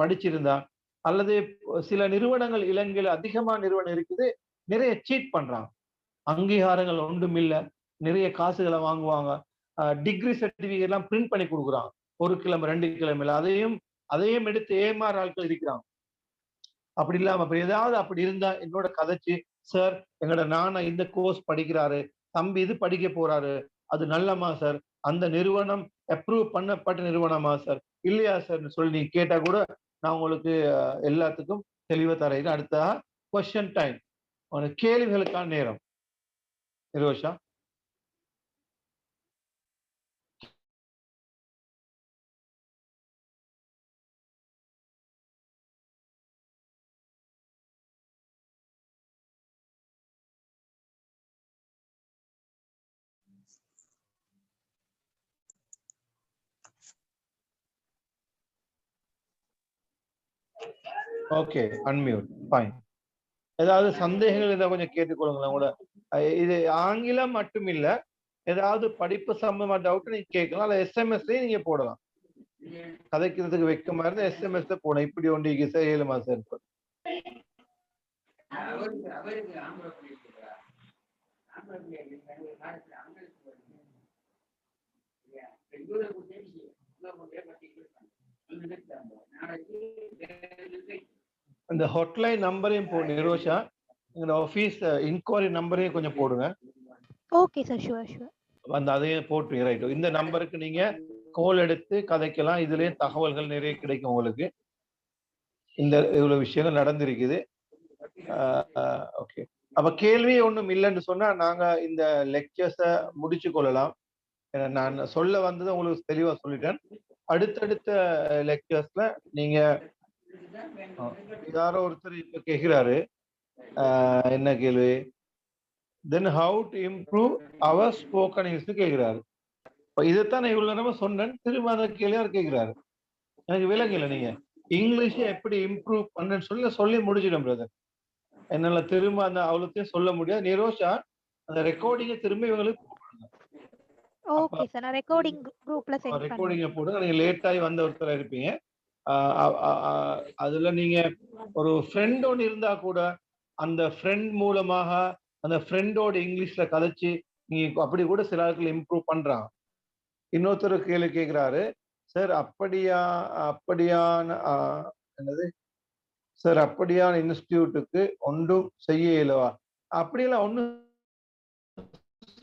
படிச்சிருந்தா, அல்லது சில நிறுவனங்கள் இலங்கையில அதிகமான நிறுவனம் இருக்குது, நிறைய சீட் பண்றாங்க. அங்கீகாரங்கள் ஒன்றும் இல்லை, நிறைய காசுகளை வாங்குவாங்க. டிகிரி சர்டிபிகேட் எல்லாம் பிரிண்ட் பண்ணி கொடுக்குறாங்க 1 கிழமை 2 கிழமையில. அதையும் எடுத்து ஏமாற ஆட்கள் இருக்கிறாங்க. அப்படி இல்லாம அப்ப ஏதாவது அப்படி இருந்தா என்னோட கதைச்சு, சார் எங்களோட நானா இந்த கோர்ஸ் படிக்கிறாரு, தம்பி இது படிக்க போறாரு, அது நல்லமா சார், அந்த நிறுவனம் அப்ரூவ் பண்ணப்பட்ட நிறுவனமா சார், இல்லையா சார் சொல்லி நீங்க கேட்டா கூட நான் உங்களுக்கு எல்லாத்துக்கும் தெளிவா தரேன். அடுத்த கொஸ்டின் டைம், கேள்விகளுக்கான நேரம். நிரோஷா. Okay, unmute, fine. ஏதாவது சந்தேகங்கள் ஏதாவது கொஞ்சம் கேட்டுக்கொள்ளுங்களேன் கூட. இது ஆங்கிலம் மட்டும் இல்ல, ஏதாவது படிப்பு சம்பந்தமா டவுட் நீங்க கேட்கலாம். அல்ல எஸ்எம்எஸ்லயே நீங்க போடலாம். கதைக்கிறதுக்கு வெக்கமா இருந்தா எஸ்எம்எஸ்ல போடலாம். இப்படி ஒன்று செய்யலுமா சார்? இந்த ஹாட்லைன் நம்பரையும் நிரோஷா இந்த ஆஃபீஸ் இன்கொயரி நம்பரையும் கொஞ்சம் போடுங்க. Okay, sir. Sure, sure. அந்த அதையும் போட்டு ரைட். இந்த நம்பருக்கு நீங்க கால் எடுத்து கதைக்கலாம். இதுலயே தகவல்கள் நிறைய கிடைக்கும் உங்களுக்கு. இந்த இவ்வளவு விஷயங்கள் நடந்திருக்குது. ஓகே. அப்ப கேள்வி ஒண்ணும் இல்லைன்னு சொன்னா நாங்க இந்த லெக்சர்ஸ முடிச்சு கொள்ளலாம். நான் சொல்ல வந்தது உங்களுக்கு தெளிவா சொல்லிட்டேன். அடுத்தடுத்த லெக்சர்ஸ்ல நீங்க யாரோ ஒருத்தர் இப்ப கேக்குறாரு, என்ன கேள்வி? Then how to improve our spoken English கேக்குறாரு. இப்ப இதைத்தான் நான் இவ்வளவு நேரமா சொன்னேன். திரும்ப அந்த கேள்வியார் கேக்குறாரு. எனக்கு விளங்கல. நீங்க இங்கிலீஷ எப்படி இம்ப்ரூவ் பண்ணன்னு சொல்லி முடிச்சிடும் பிரதர். என்னால திரும்ப அந்த அவ்வளோத்தையும் சொல்ல முடியாது. நிரோஷா அந்த ரெக்கார்டிங்க திரும்ப இவங்களுக்கு Okay, sir. நான் recording groupல send பண்றேன். ரெக்கார்டிங்க போடுங்க. நீங்க லேட் ஆகி வந்த ஒருத்தரா இருப்பீங்க. அதுல நீங்க ஒரு ஃப்ரெண்ட் ஒன்று இருந்தா கூட அந்த ஃப்ரெண்ட் மூலமாக அந்த ஃப்ரெண்டோட இங்கிலீஷ்ல கதைச்சு நீங்க அப்படி கூட சில ஆட்கள் இம்ப்ரூவ் பண்றாங்க. இன்னொருத்தர் கேள்வி கேட்கிறாரு, சார் அப்படியான என்னது சார் அப்படியான இன்ஸ்டிடியூட்டுக்கு ஒன்றும் செய்ய இயலவா? அப்படியெல்லாம் ஒன்றும்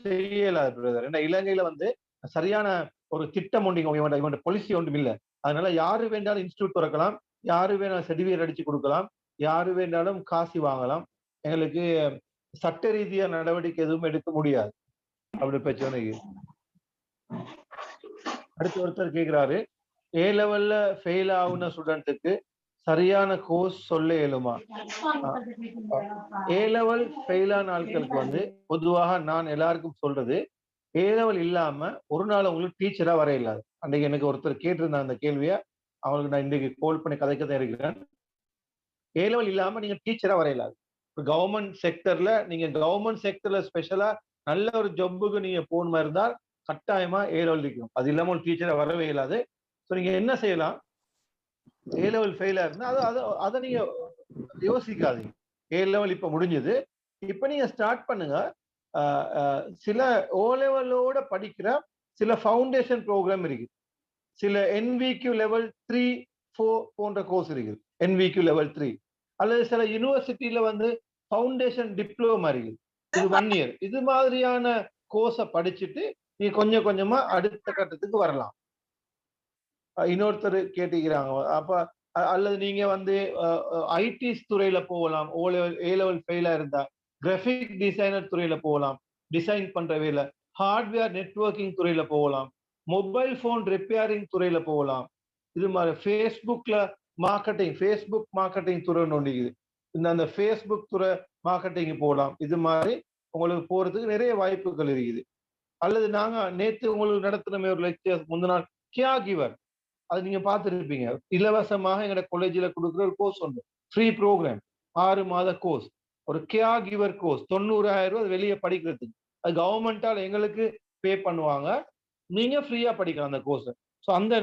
செய்ய இயலாது பிரதர். ஏன்னா இலங்கையில வந்து சரியான ஒரு திட்டம் ஒன்று இவன் பாலிசி ஒன்றும் இல்லை. அதனால யாரு வேண்டாலும் இன்ஸ்டிடியூட் திறக்கலாம், யாரு வேணாலும் சர்டிபிகேட் அடிச்சு கொடுக்கலாம், யாரு வேண்டாலும் காசு வாங்கலாம். எங்களுக்கு சட்ட ரீதியா நடவடிக்கை எதுவும் எடுக்க முடியாது. அப்படி பிரச்சனை. அடுத்து ஒருத்தர் கேட்கிறாரு, ஏ லெவல்ல ஃபெயில் ஆகுன ஸ்டூடெண்ட்டுக்கு சரியான கோர்ஸ் சொல்ல இயலுமா? ஏ லெவல் ஃபெயில் ஆன ஆட்களுக்கு வந்து பொதுவாக நான் எல்லாருக்கும் சொல்றது, ஏ லெவல் இல்லாம ஒரு நாள் உங்களுக்கு டீச்சரா வர இயலாது. அன்னைக்கு எனக்கு ஒருத்தர் கேட்டிருந்தாங்க அந்த கேள்வியை. அவங்களுக்கு நான் இன்றைக்கு கால் பண்ணி கதைக்கத்தான் இருக்கிறேன். ஏ லெவல் இல்லாம நீங்க டீச்சரா வர இயலாது. கவர்மெண்ட் செக்டர்ல நீங்க கவர்மெண்ட் செக்டர்ல ஸ்பெஷலா நல்ல ஒரு ஜப்புக்கு நீங்க போகணுமா இருந்தால் கட்டாயமா ஏ லெவல் இருக்கணும். அது இல்லாம ஒரு டீச்சரா வரவே இயலாது. ஸோ நீங்க என்ன செய்யலாம்? ஏ லெவல் ஃபெயிலா இருந்தா அதை நீங்க யோசிக்காதீங்க. ஏ லெவல் இப்ப முடிஞ்சது. இப்ப நீங்க ஸ்டார்ட் பண்ணுங்க. சில ஓ லெவலோட படிக்கிற சில ஃபவுண்டேஷன் ப்ரோக்ராம் இருக்கு. சில NVQ லெவல் 3, 4 போன்ற கோர்ஸ் இருக்கு. NVQ லெவல் 3 அல்லது சில யூனிவர்சிட்டியில வந்து ஃபவுண்டேஷன் டிப்ளோமா இருக்கு. இது 1 இயர். இது மாதிரியான கோர்ஸை படிச்சுட்டு நீங்க கொஞ்சம் கொஞ்சமா அடுத்த கட்டத்துக்கு வரலாம். இன்னொருத்தர் கேட்டுக்கிறாங்க. அப்ப அல்லது நீங்க வந்து ஐடி துறையில போகலாம். ஓ லெவல் ஏ லெவல் ஃபெயிலா இருந்தா கிராஃபிக் டிசைனர் துறையில போகலாம். டிசைன் பண்ற வேலை. ஹார்ட்வேர் நெட்வொர்க்கிங் துறையில போகலாம். மொபைல் போன் ரிப்பேரிங் துறையில போகலாம். இது மாதிரி ஃபேஸ்புக் மார்க்கெட்டிங் துறைன்னு ஒன்று இருக்குது. அந்த ஃபேஸ்புக் துறை மார்க்கெட்டிங் போகலாம். இது மாதிரி உங்களுக்கு போறதுக்கு நிறைய வாய்ப்புகள் இருக்குது. அல்லது நாங்க நேத்து உங்களுக்கு நடத்தின ஒரு லெக்சர் முந்தின நாள் கேர் கிவர், அது நீங்க பார்த்துருப்பீங்க. இலவசமாக எங்களோட காலேஜில் கொடுக்குற ஒரு கோர்ஸ் ஒன்று, ஃப்ரீ ப்ரோக்ராம், 6 மாத கோர்ஸ், ஒரு கேர் கிவர் கோர்ஸ், 90,000 ரூபாய் வெளியே படிக்கிறதுக்கு. அது கவர்மெண்டால் எங்களுக்கு பே பண்ணுவாங்க. நீங்க ஃப்ரீயா படிக்கலாம் அந்த கோர்ஸ். ஸோ அந்த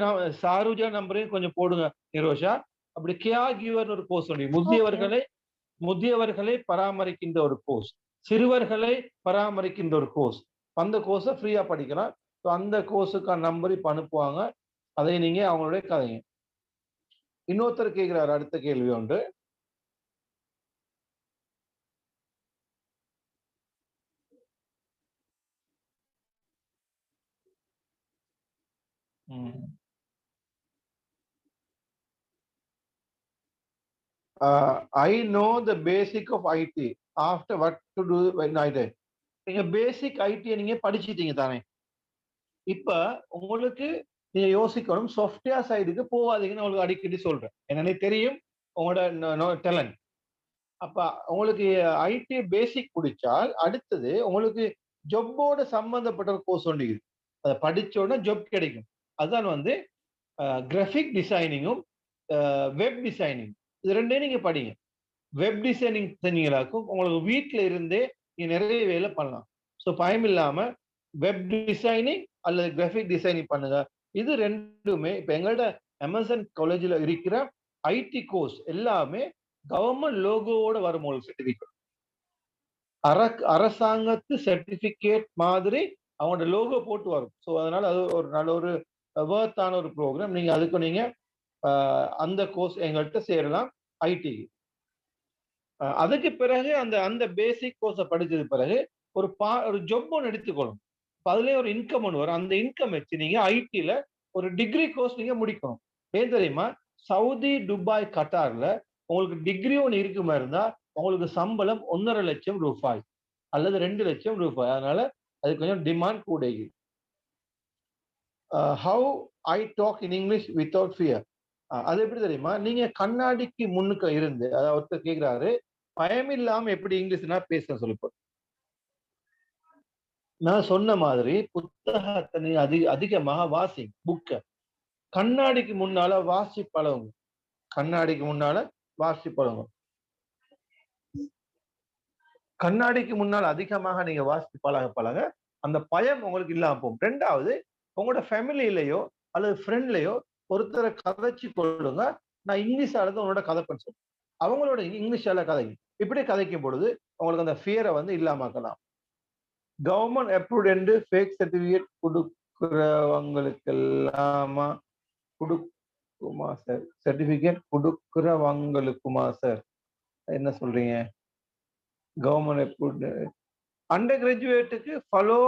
சாருஜா நம்பரையும் கொஞ்சம் போடுங்க நிரோஷா. அப்படி கேர் கிவர் ஒரு கோர்ஸ் ஒன்று, முதியவர்களை பராமரிக்கின்ற ஒரு கோர்ஸ், சிறுவர்களை பராமரிக்கின்ற ஒரு கோர்ஸ். அந்த கோர்ஸை ஃப்ரீயா படிக்கலாம். ஸோ அந்த கோர்ஸுக்கான நம்பர் இப்ப அனுப்புவாங்க. அதை நீங்க அவங்களுடைய கதைங்க. இன்னொருத்தர் கேட்கிறாரு அடுத்த கேள்வி ஒன்று. I know the basic of IT. After what to do when I did. நீங்க பேசிக் ஐடி நீங்க படிச்சிட்டீங்க தானே. இப்ப உங்களுக்கு நீங்க யோசிக்கணும், சாஃப்ட்வேர் சைடுக்கு போகாதீங்கன்னு உங்களுக்கு அடிக்கடி சொல்றேன். என்னன்னே தெரியும் உங்களோட டேலண்ட். அப்ப உங்களுக்கு ஐடி பேசிக் பிடிச்சால் அடுத்தது உங்களுக்கு ஜொப்போட சம்பந்தப்பட்ட ஒரு கோர்ஸ் ஒன்று. அதை படிச்ச உடனே ஜொப் கிடைக்கும். அதுதான் வந்து கிராஃபிக் டிசைனிங்கும் வெப் டிசைனிங். இது ரெண்டையும் நீங்க படிங்க. வெப் டிசைனிங் செஞ்சீங்களாக்கும் உங்களுக்கு வீட்டில இருந்தே நீங்க நிறைய வேலை பண்ணலாம். ஸோ பயம் இல்லாம வெப் டிசைனிங் அல்லது கிராஃபிக் டிசைனிங் பண்ணுங்க. இது ரெண்டுமே இப்ப எங்களோட எமர்சன் காலேஜில் இருக்கிற ஐடி கோர்ஸ் எல்லாமே கவர்மெண்ட் லோகோவோட வரும் சர்டிபிகேட். அரசாங்கத்து சர்டிபிகேட் மாதிரி அவங்களோட லோகோ போட்டு வரும். ஸோ அதனால அது ஒரு நல்ல ஒரு வேர்த்தான ஒரு ப்ரோக்ராம். நீங்க அதுக்கு நீங்க அந்த கோர்ஸ் எங்கள்கிட்ட சேரலாம் ஐடி. அதுக்கு பிறகு அந்த அந்த பேசிக் கோர்ஸை படிச்சது பிறகு ஒரு ஜாப் ஒன்று எடுத்துக்கணும். அதுலயே ஒரு இன்கம் ஒன்று வரும். அந்த இன்கம் வச்சு நீங்க ஐடில ஒரு டிகிரி கோர்ஸ் நீங்க முடிக்கணும். ஏன் தெரியுமா? சவுதி, துபாய், கட்டார்ல உங்களுக்கு டிகிரி ஒன்று இருக்குமா இருந்தா உங்களுக்கு சம்பளம் 1,50,000 லட்சம் ரூபாய் அல்லது 2 லட்சம் ரூபாய். அதனால அது கொஞ்சம் டிமாண்ட் கூட. How I talk in English without fear. அது எப்படி தெரியுமா? நீங்க கண்ணாடிக்கு முன்னுக்கு இருந்து, அதாவது ஒருத்தர் கேட்கிறாரு, பயம் இல்லாம எப்படி இங்கிலீஷ்னா பேச சொல்லி. நான் சொன்ன மாதிரி புத்தகத்தை நீங்க அதிகமாக வாசிங்க. புக்க கண்ணாடிக்கு முன்னால வாசி பழகுங்க. கண்ணாடிக்கு முன்னால வாசி பழகுங்க. கண்ணாடிக்கு முன்னால் அதிகமாக நீங்க வாசித்து பழக பழக அந்த பயம் உங்களுக்கு இல்லாம போகும். 2வது, உங்களோட ஃபேமிலியிலயோ அல்லது ஃப்ரெண்ட்லயோ ஒருத்தரை கதைச்சு கொள்ளுங்க. நான் இங்கிலீஷ் ஆளுது உங்களோட கதை பண்ண அவங்களோட இங்கிலீஷால கதைங்க. இப்படி கதைக்கும் பொழுது உங்களுக்கு அந்த ஃபியரை வந்து இல்லாமக்கலாம். கவர்மெண்ட் அப்ரூவ்ட் ஃபேக் சர்டிபிகேட் கொடுக்கிறவங்களுக்கு எல்லாமா கொடுக்குமா சார்? சர்டிபிகேட் கொடுக்கிறவங்களுக்குமா சார்? என்ன சொல்றீங்க? கவர்மெண்ட் அப்ரூவ்ட் அண்டர் கிராஜுவேட்டுக்கு ஃபாலோ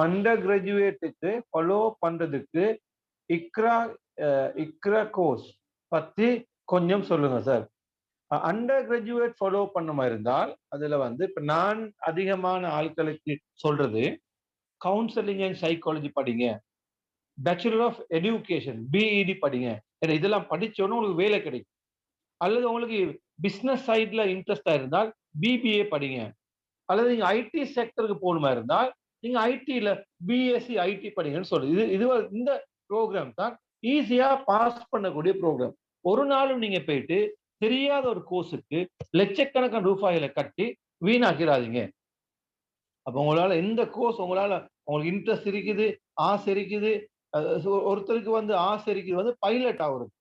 அண்டர் கிராஜுவேட்டுக்கு ஃபாலோ பண்றதுக்கு இக்ரா கோர்ஸ் பத்தி கொஞ்சம் சொல்லுங்க சார். அண்டர் கிராஜுவேட் ஃபாலோ பண்ணுமா இருந்தால் அதுல வந்து இப்ப நான் அதிகமான ஆட்களுக்கு சொல்றது கவுன்சிலிங் அண்ட் சைக்காலஜி படிங்க, பேச்சுலர் ஆஃப் எஜுகேஷன் பிஇடி படிங்க. இதெல்லாம் படிச்சோன்னு உங்களுக்கு வேலை கிடைக்கும். அல்லது உங்களுக்கு பிசினஸ் சைட்ல இன்ட்ரெஸ்டா இருந்தால் பிபிஏ படிங்க. அல்லது நீங்க ஐடி செக்டருக்கு போகணுமா இருந்தால் நீங்க ஐடில பிஎஸ்சி ஐடி படிங்கன்னு சொல்லுது. இது இந்த ப்ரோக்ராம் தான் ஈஸியா பாஸ் பண்ணக்கூடிய ப்ரோக்ராம். ஒரு நாளும் நீங்க போயிட்டு தெரியாத ஒரு கோர்ஸுக்கு லட்சக்கணக்கான ரூபாய்களை கட்டி வீணாக்கிறாதீங்க. அப்ப உங்களால எந்த கோர்ஸ் உங்களுக்கு இன்ட்ரெஸ்ட் இருக்குது, ஆசை இருக்குது. ஒருத்தருக்கு வந்து ஆசை இருக்குது வந்து பைலட் ஆகுறது.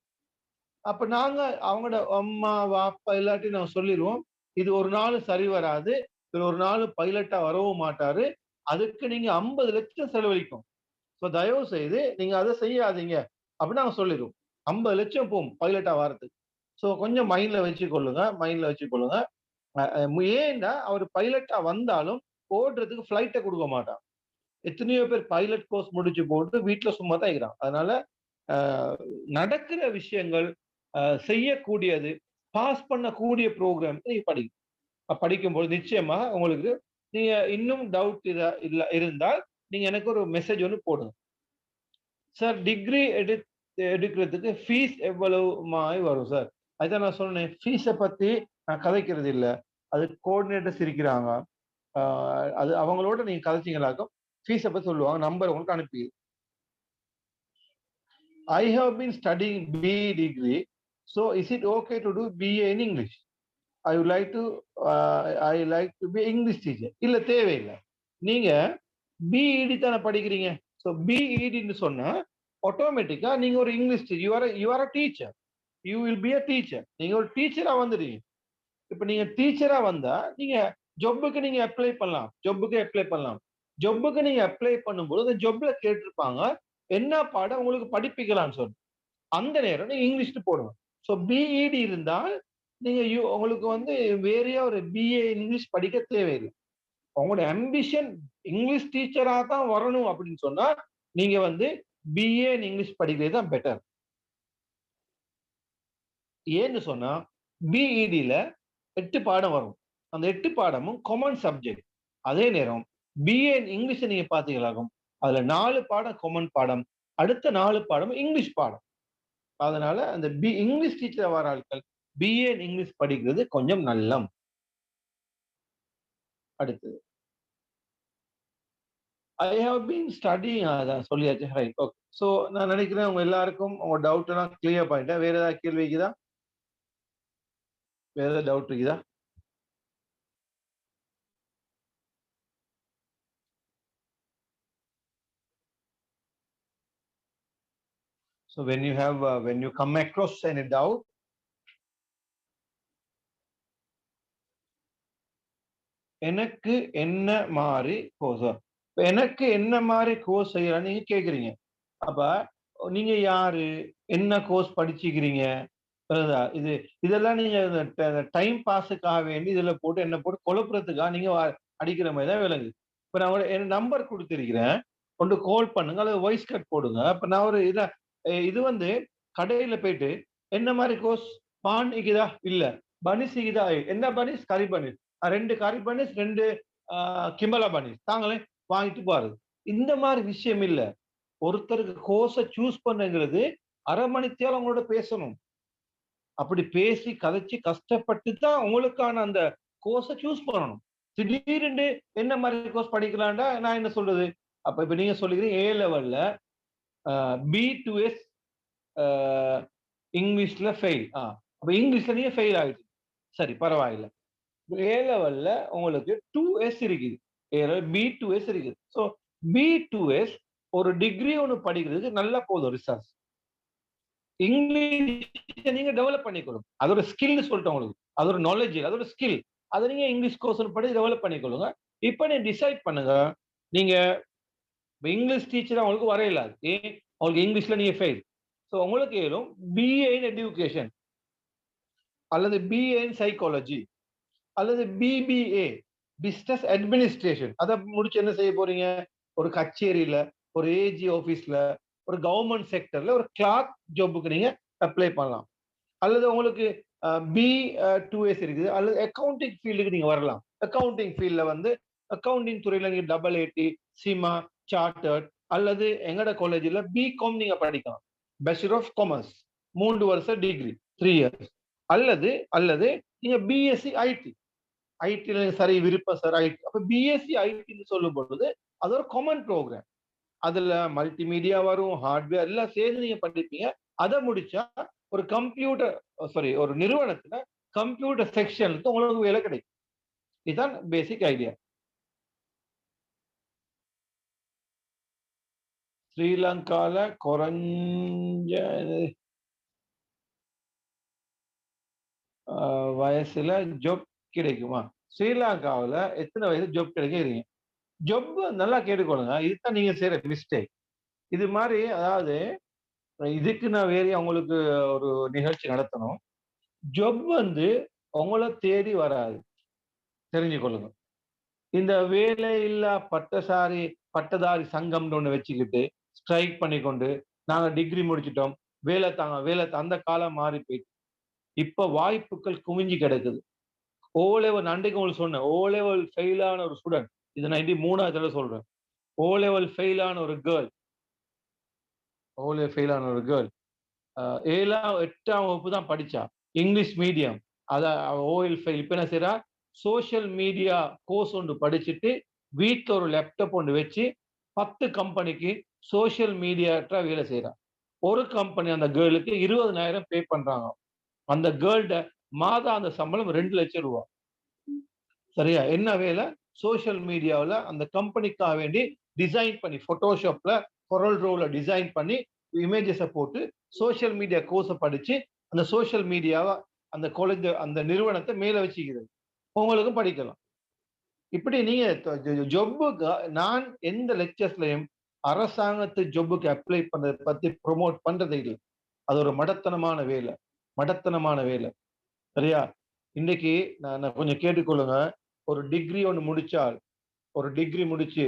அப்ப நாங்க அவங்களோட அம்மா அப்பா எல்லாத்தையும் நம்ம சொல்லிடுவோம், இது ஒரு நாள் சரி வராது, இது ஒரு நாள் பைலட்டா வரவும் மாட்டாரு, அதுக்கு நீங்க 50 லட்சம் செலவழிக்கும். ஸோ தயவு செய்து நீங்க அதை செய்யாதீங்க அப்படின்னு நாங்க சொல்லிடுவோம். 50 லட்சம் போகும் பைலட்டா வரதுக்கு. ஸோ கொஞ்சம் மைண்ட்ல வச்சுக்கொள்ளுங்க. ஏன்னா அவர் பைலட்டா வந்தாலும் ஓடுறதுக்கு ஃபிளைட்டை கொடுக்க மாட்டான். எத்தனையோ பேர் பைலட் கோர்ஸ் முடிச்சு போட்டு வீட்டுல சும்மா தான் இருக்கிறான். அதனால நடக்கிற விஷயங்கள், செய்யக்கூடியது, பாஸ் பண்ணக்கூடிய ப்ரோக்ராம் நீங்க படிக்கும்போது நிச்சயமா உங்களுக்கு நீங்க இன்னும் டவுட் இருந்தால் நீங்க எனக்கு ஒரு மெசேஜ் ஒன்று போடுங்க. சார் டிகிரி எடுக்கிறதுக்கு ஃபீஸ் எவ்வளவு வரும் சார்? அதுதான் நான் சொன்னேன், ஃபீஸை பத்தி நான் கதைக்கிறது இல்லை. அது கோஆர்டினேட்டர்ஸ் இருக்கிறாங்க. அது அவங்களோட நீங்க கதைச்சீங்களாக்கும் ஃபீஸை பத்தி சொல்லுவாங்க. நம்பர் உங்களுக்கு அனுப்பி. I have been studying BE degree, so is it okay to do BA in English? I like to be English teacher. இல்ல தேவையில்லை. நீங்க பிஇடி தானே படிக்கிறீங்க. ஸோ பிஇடின்னு சொன்னா ஆட்டோமேட்டிக்கா நீங்க ஒரு English you are a teacher. You will be a teacher. நீங்க ஒரு டீச்சரா வந்துடுங்க. இப்ப நீங்க டீச்சரா வந்தா நீங்க ஜொப்புக்கு நீங்க அப்ளை பண்ணலாம். ஜொப்புக்கு நீங்க அப்ளை பண்ணும்போது அந்த ஜொப்ல கேட்டிருப்பாங்க என்ன பாடம் உங்களுக்கு படிப்பிக்கலாம்னு சொல்லி. அந்த நேரம் நீங்க இங்கிலீஷ் போடுங்க. ஸோ பிஇடி இருந்தால் நீங்க உங்களுக்கு வந்து வேறையா ஒரு பிஏ இங்கிலீஷ் படிக்க தேவையில்லை. உங்களோட அம்பிஷன் இங்கிலீஷ் டீச்சரா தான் வரணும் அப்படின்னு சொன்னா நீங்க வந்து பிஏ இங்கிலீஷ் படிக்கிறது தான் பெட்டர். ஏன்னு சொன்னா பிஇடியில 8 பாடம் வரும். அந்த 8 பாடமும் காமன் சப்ஜெக்ட். அதே நேரம் பிஏ இங்கிலீஷ் நீங்க பாத்தீங்களாகும் அதுல 4 பாடம் காமன் பாடம், அடுத்த 4 பாடம் இங்கிலீஷ் பாடம். அதனால அந்த இங்கிலீஷ் டீச்சர் வர ஆட்கள் பிஏ இங்கிலீஷ் படிக்கிறது கொஞ்சம் நல்லம். அடுத்தது ஐ ஹவ் பீன் ஸ்டடிங். அதான் சொல்லியாச்சு, ரைட், ஓகே. ஸோ நான் நினைக்கிறேன் உங்க எல்லாருக்கும் உங்க டவுட் எல்லாம் கிளியர் பண்ணிட்டேன். வேற ஏதாவது கேள்வி இருக்குதா? வேற ஏதாவது டவுட் இருக்குதா? So when you come across any doubt, எனக்கு என்ன மாதிரி சார் இப்ப எனக்கு என்ன மாதிரி கோர்ஸ் செய்யலாம்னு நீங்க கேக்குறீங்க. அப்ப நீங்க யாரு? என்ன கோர்ஸ் படிச்சுக்கிறீங்க? புரியுதா? இதெல்லாம் நீங்க டைம் பாஸுக்காக வேண்டி இதுல போட்டு என்ன போட்டு குழப்புறதுக்காக நீங்க அடிக்கிற மாதிரி தான் விளங்குது. இப்ப நான் என் நம்பர் குடுத்திருக்கிறேன். கொண்டு கால் பண்ணுங்க அல்லது வாய்ஸ் கட் போடுங்க. அப்ப நான் ஒரு இது வந்து கடையில போயிட்டு என்ன மாரி கோர்ஸ்? பான் இக்குதா? இல்ல. பனிஸ் இக்குதா? என்ன பனிஸ்? கறி பனிஸ். 2 கறி பனிஸ், 2 ஆ கிம்பலா பனிஸ். தாங்களேன் வாங்கிட்டு போறது. இந்த மாரி விஷயம் இல்ல. ஒருத்தருக்கு கோர்ஸ சூஸ் பண்ணுங்கிறது 1/2 மணி நேரம் உங்களோட பேசணும். அப்படி பேசி கதைச்சு கஷ்டப்பட்டு தான் உங்களுக்கான அந்த கோர்ஸ சூஸ் பண்ணணும். திடீர்னு என்ன மாரி கோர்ஸ் படிக்கலாம்டா நான் என்ன சொல்றது? அப்ப இப்ப நீங்க சொல்லுகிறீங்க ஏ லெவல்ல B2S அ இங்கிலீஷ்ல ஃபெயில். அப்ப இங்கிலீஷ்ல நீங்க ஃபெயில் ஆயிட்டீங்க. சரி பரவாயில்ல. ஏ லெவல்ல உங்களுக்கு 2S இருக்குது. ஏ லெவல் B2S இருக்குது. ஸோ B2S ஒரு டிகிரி ஒண்ணு படிக்கிறதுக்கு நல்லா போதும் ரிசர்ச். இங்கிலீஷ நீங்க டெவலப் பண்ணிக்கணும். அது ஒரு ஸ்கில்னு சொல்லிட்டேன் உங்களுக்கு. அது ஒரு நாலேட்ஜ் இல்ல. அது ஒரு ஸ்கில். அத நீங்க இங்கிலீஷ் கோர்ஸ் படிச்சு டெவலப் பண்ணிக்கொள்ளுங்க. இப்ப நீங்க டிசைட் பண்ணுங்க. நீங்க இங்கிலீஷ் டீச்சரா உங்களுக்கு வர இயலாது. ஏன்? உங்களுக்கு இங்கிலீஷ்ல நீங்க ஃபெயில். சோ உங்களுக்கு ஏலும் BA இன் எஜுகேஷன் அல்லது BA இன் சைக்காலஜி அல்லது BBA பிசினஸ் அட்மினிஸ்ட்ரேஷன் அத முடிச்சு என்ன செய்ய போறீங்க? ஒரு கச்சேரியில, ஒரு ஏஜி ஆபீஸ்ல, ஒரு கவர்ன்மெண்ட் செக்டர்ல ஒரு கிளார்க் ஜாப்க்கு நீங்க அப்ளை பண்ணலாம். அல்லது உங்களுக்கு B2S இருக்குது. அல்லது அக்கவுண்டிங் ஃபீல்டுக்கு நீங்க வரலாம். அக்கவுண்டிங் ஃபீல்ட்ல வந்து அக்கவுண்டிங் துறையில நீங்க டபுள் ஏடி, சிமா, சார்ட்டர்ட் அல்லது எங்கட காலேஜ்ல பிகாம் நீங்க படிக்கலாம். பேச்சுலர் ஆஃப் காமர்ஸ் 3 வருஷ டிகிரி 3 இயர்ஸ். அல்லது அல்லது நீங்க பிஎஸ்சி ஐடி ஐடில சரி விருப்பம் சார் ஐடி. அப்ப பிஎஸ்சி ஐடின்னு சொல்லும் பொழுது அது ஒரு காமன் ப்ரோக்ராம். அதுல மல்டிமீடியா வரும், ஹார்ட்வேர் எல்லாம் சேர்ந்து நீங்க படிப்பீங்க. அத முடிச்சா ஒரு கம்ப்யூட்டர் ஒரு நிறுவனத்துல கம்ப்யூட்டர் செக்ஷனுக்கு உங்களுக்கு வேலை கிடைக்கும். இதுதான் பேசிக் ஐடியா. ஸ்ரீலங்கால குறைஞ்ச வயசுல ஜாப் கிடைக்குமா? ஸ்ரீலங்காவுல எத்தனை வயசு ஜாப் கிடைக்கிறீங்க? ஜாப் நல்லா கேட்டுக்கொள்ளுங்க. இதுதான் நீங்க செய்யற மிஸ்டேக். இது மாதிரி அதாவது இதுக்கு நான் வேற உங்களுக்கு ஒரு நிகழ்ச்சி நடத்தணும். ஜாப் வந்து உங்கள தேடி வராது. தெரிஞ்சு கொள்ளுங்க. இந்த வேலையில்லா பட்டதாரி சங்கம்னு ஒண்ணு வச்சுக்கிட்டு ஸ்ட்ரைக் பண்ணிக்கொண்டு நாங்க டிகிரி முடிச்சிட்டோம். வேலை தாங்க வேலை அந்த காலம் மாறி போயிட்டு. இப்ப வாய்ப்புகள் குவிஞ்சு கிடக்குது. ஓ லெவல் அன்றைக்கு உங்களுக்கு சொன்னேன். ஓ லெவல் ஃபெயில் ஆன ஒரு ஸ்டூடண்ட். இது நான் 3வது தடவை சொல்றேன். ஓ லெவல் ஃபெயில் ஆன ஒரு கேர்ள். ஓ லெவல் ஃபெயில் ஆன ஒரு கேர்ள். 7ஆம் 8ஆம் வகுப்பு தான் படிச்சா. English medium. அத ஓஎல் ஃபெயில். இப்ப என்ன செய்றா? சோசியல் மீடியா கோர்ஸ் ஒன்று படிச்சுட்டு, வீட்ல ஒரு லேப்டாப் ஒண்ணு வச்சு 10 கம்பெனிக்கு சோசியல் மீடியாட்ட வேலை செய்றா. ஒரு கம்பெனி அந்த கேர்ளுக்கு 20,000 பே பண்றாங்க. அந்த கேர்ள்ட மாதாந்த சம்பளம் ரூ. 2,00,000. சரியா? என்ன வேலை? சோசியல் மீடியாவுல அந்த கம்பெனிக்காக வேண்டி டிசைன் பண்ணி Photoshopல Corel Drewல டிசைன் பண்ணி இமேஜஸ போட்டு சோசியல் மீடியா கோர்ஸ படிச்சு அந்த சோசியல் மீடியாவ அந்த காலேஜ் அந்த நிறுவனத்த மேல வச்சுக்கிறது. உங்களுக்கும் படிக்கலாம். இப்படி நீங்க ஜொப்புக்கு நான் எந்த லெக்சர்ஸ்லயும் அரசாங்கத்து ஜொப்புக்கு அப்ளை பண்றத பத்தி ப்ரொமோட் பண்றதே இல்ல. அது ஒரு மடத்தனமான வேலை. மடத்தனமான வேலை. சரியா? இன்னைக்கு நான் கொஞ்சம் கேட்டுக்கொள்ளுங்க. ஒரு டிகிரி ஒண்ணு முடிச்சால், ஒரு டிகிரி முடிச்சு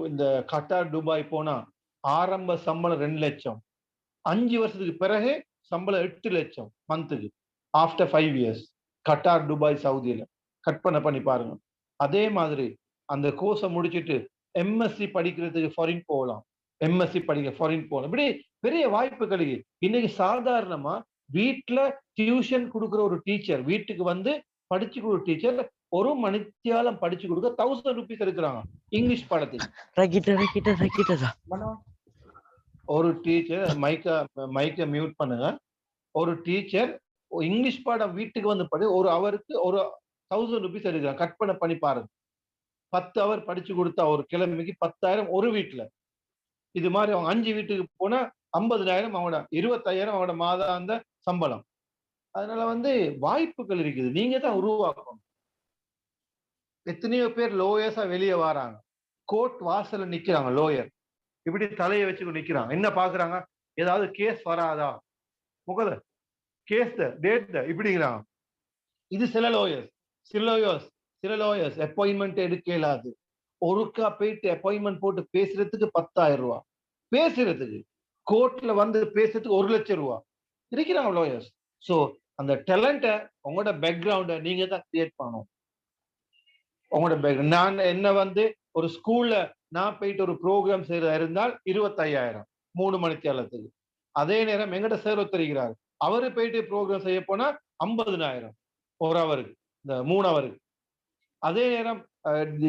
இந்த கட்டார், துபாய் போனா ஆரம்ப சம்பளம் 2,00,000. 5 வருஷத்துக்கு பிறகு சம்பளம் 8,00,000 மந்த்துக்கு. After 5 years. கட்டார், துபாய், சவுதியில. கற்பனை பண்ணி பாருங்க. அதே மாதிரி அந்த கோர்ஸ முடிச்சுட்டு எம்எஸ்சி படிக்கிறதுக்கு ஃபாரின் போகலாம். எம்எஸ்சி படிக்க ஃபாரின் போகலாம். இப்படி பெரிய வாய்ப்புகள் இருக்கு. இன்னைக்கு சாதாரணமா வீட்ல டியூஷன் குடுக்குற ஒரு டீச்சர், வீட்டுக்கு வந்து படிச்சு குடுக்குற டீச்சர் 1 மணித்தியாலம் படிச்சு கொடுக்க ₹1000 எடுக்குறாங்க. இங்கிலீஷ் பாடத்துக்கு. Rakita. ஒரு டீச்சர் மைக்க மியூட் பண்ணுங்க. ஒரு டீச்சர் இங்கிலீஷ் பாடம் வீட்டுக்கு வந்து ஒரு ஹவருக்கு ஒரு ₹1000 எடுக்கிறாங்க. கற்பனை பண்ணி பாருங்க. 10 ஹவர் படிச்சு கொடுத்தா ஒரு கிழமைக்கு 10,000 ஒரு வீட்ல. இது மாதிரி அவங்க 5 வீட்டுக்கு போனா 50,000 அவனோட 25,000 அவனோட மாதாந்த சம்பளம். அதனால வந்து வாய்ப்புகள் இருக்குது. நீங்க தான் உருவாக்கணும். எத்தனையோ பேர் லோயர்ஸா வெளிய வாராங்க. கோர்ட் வாசல்ல நிக்கிறாங்க லோயர், இப்படி தலையை வச்சு நிக்கிறாங்க. என்ன பாக்குறாங்க? ஏதாவது கேஸ் வராதா முகத, கேஸ் டேட் இப்படிங்கிறாங்க. இது சில லாயர்ஸ் அப்பாயின்மெண்ட் எடுக்க இயலாது. ஒருக்கா போயிட்டு அப்பாயின்மெண்ட் போட்டு பேசுறதுக்கு 10,000 ரூபாய், பேசுறதுக்கு கோர்ட்ல வந்து பேசுறதுக்கு 1,00,000 ரூபாய் இருக்கிறாங்க லாயர்ஸ். சோ அந்த டேலண்ட, உங்களோட பேக்ரவுண்ட நீங்க தான் கிரியேட் பண்ணணும். உங்களோட பேக்ரவுண்ட், நான் என்ன வந்து ஒரு ஸ்கூல்ல நான் போயிட்டு ஒரு ப்ரோக்ராம் செய்யறதா இருந்தால் 25,000 3 மணி நேரத்துக்கு. அதே நேரம் எங்கிட்ட சார் ஒருத்தருக்கிறார், அவரு போயிட்டு ப்ரோக்ராம் செய்ய போனா 50,000 ஒரு அவருக்கு, இந்த 3 அவருக்கு. அதே நேரம்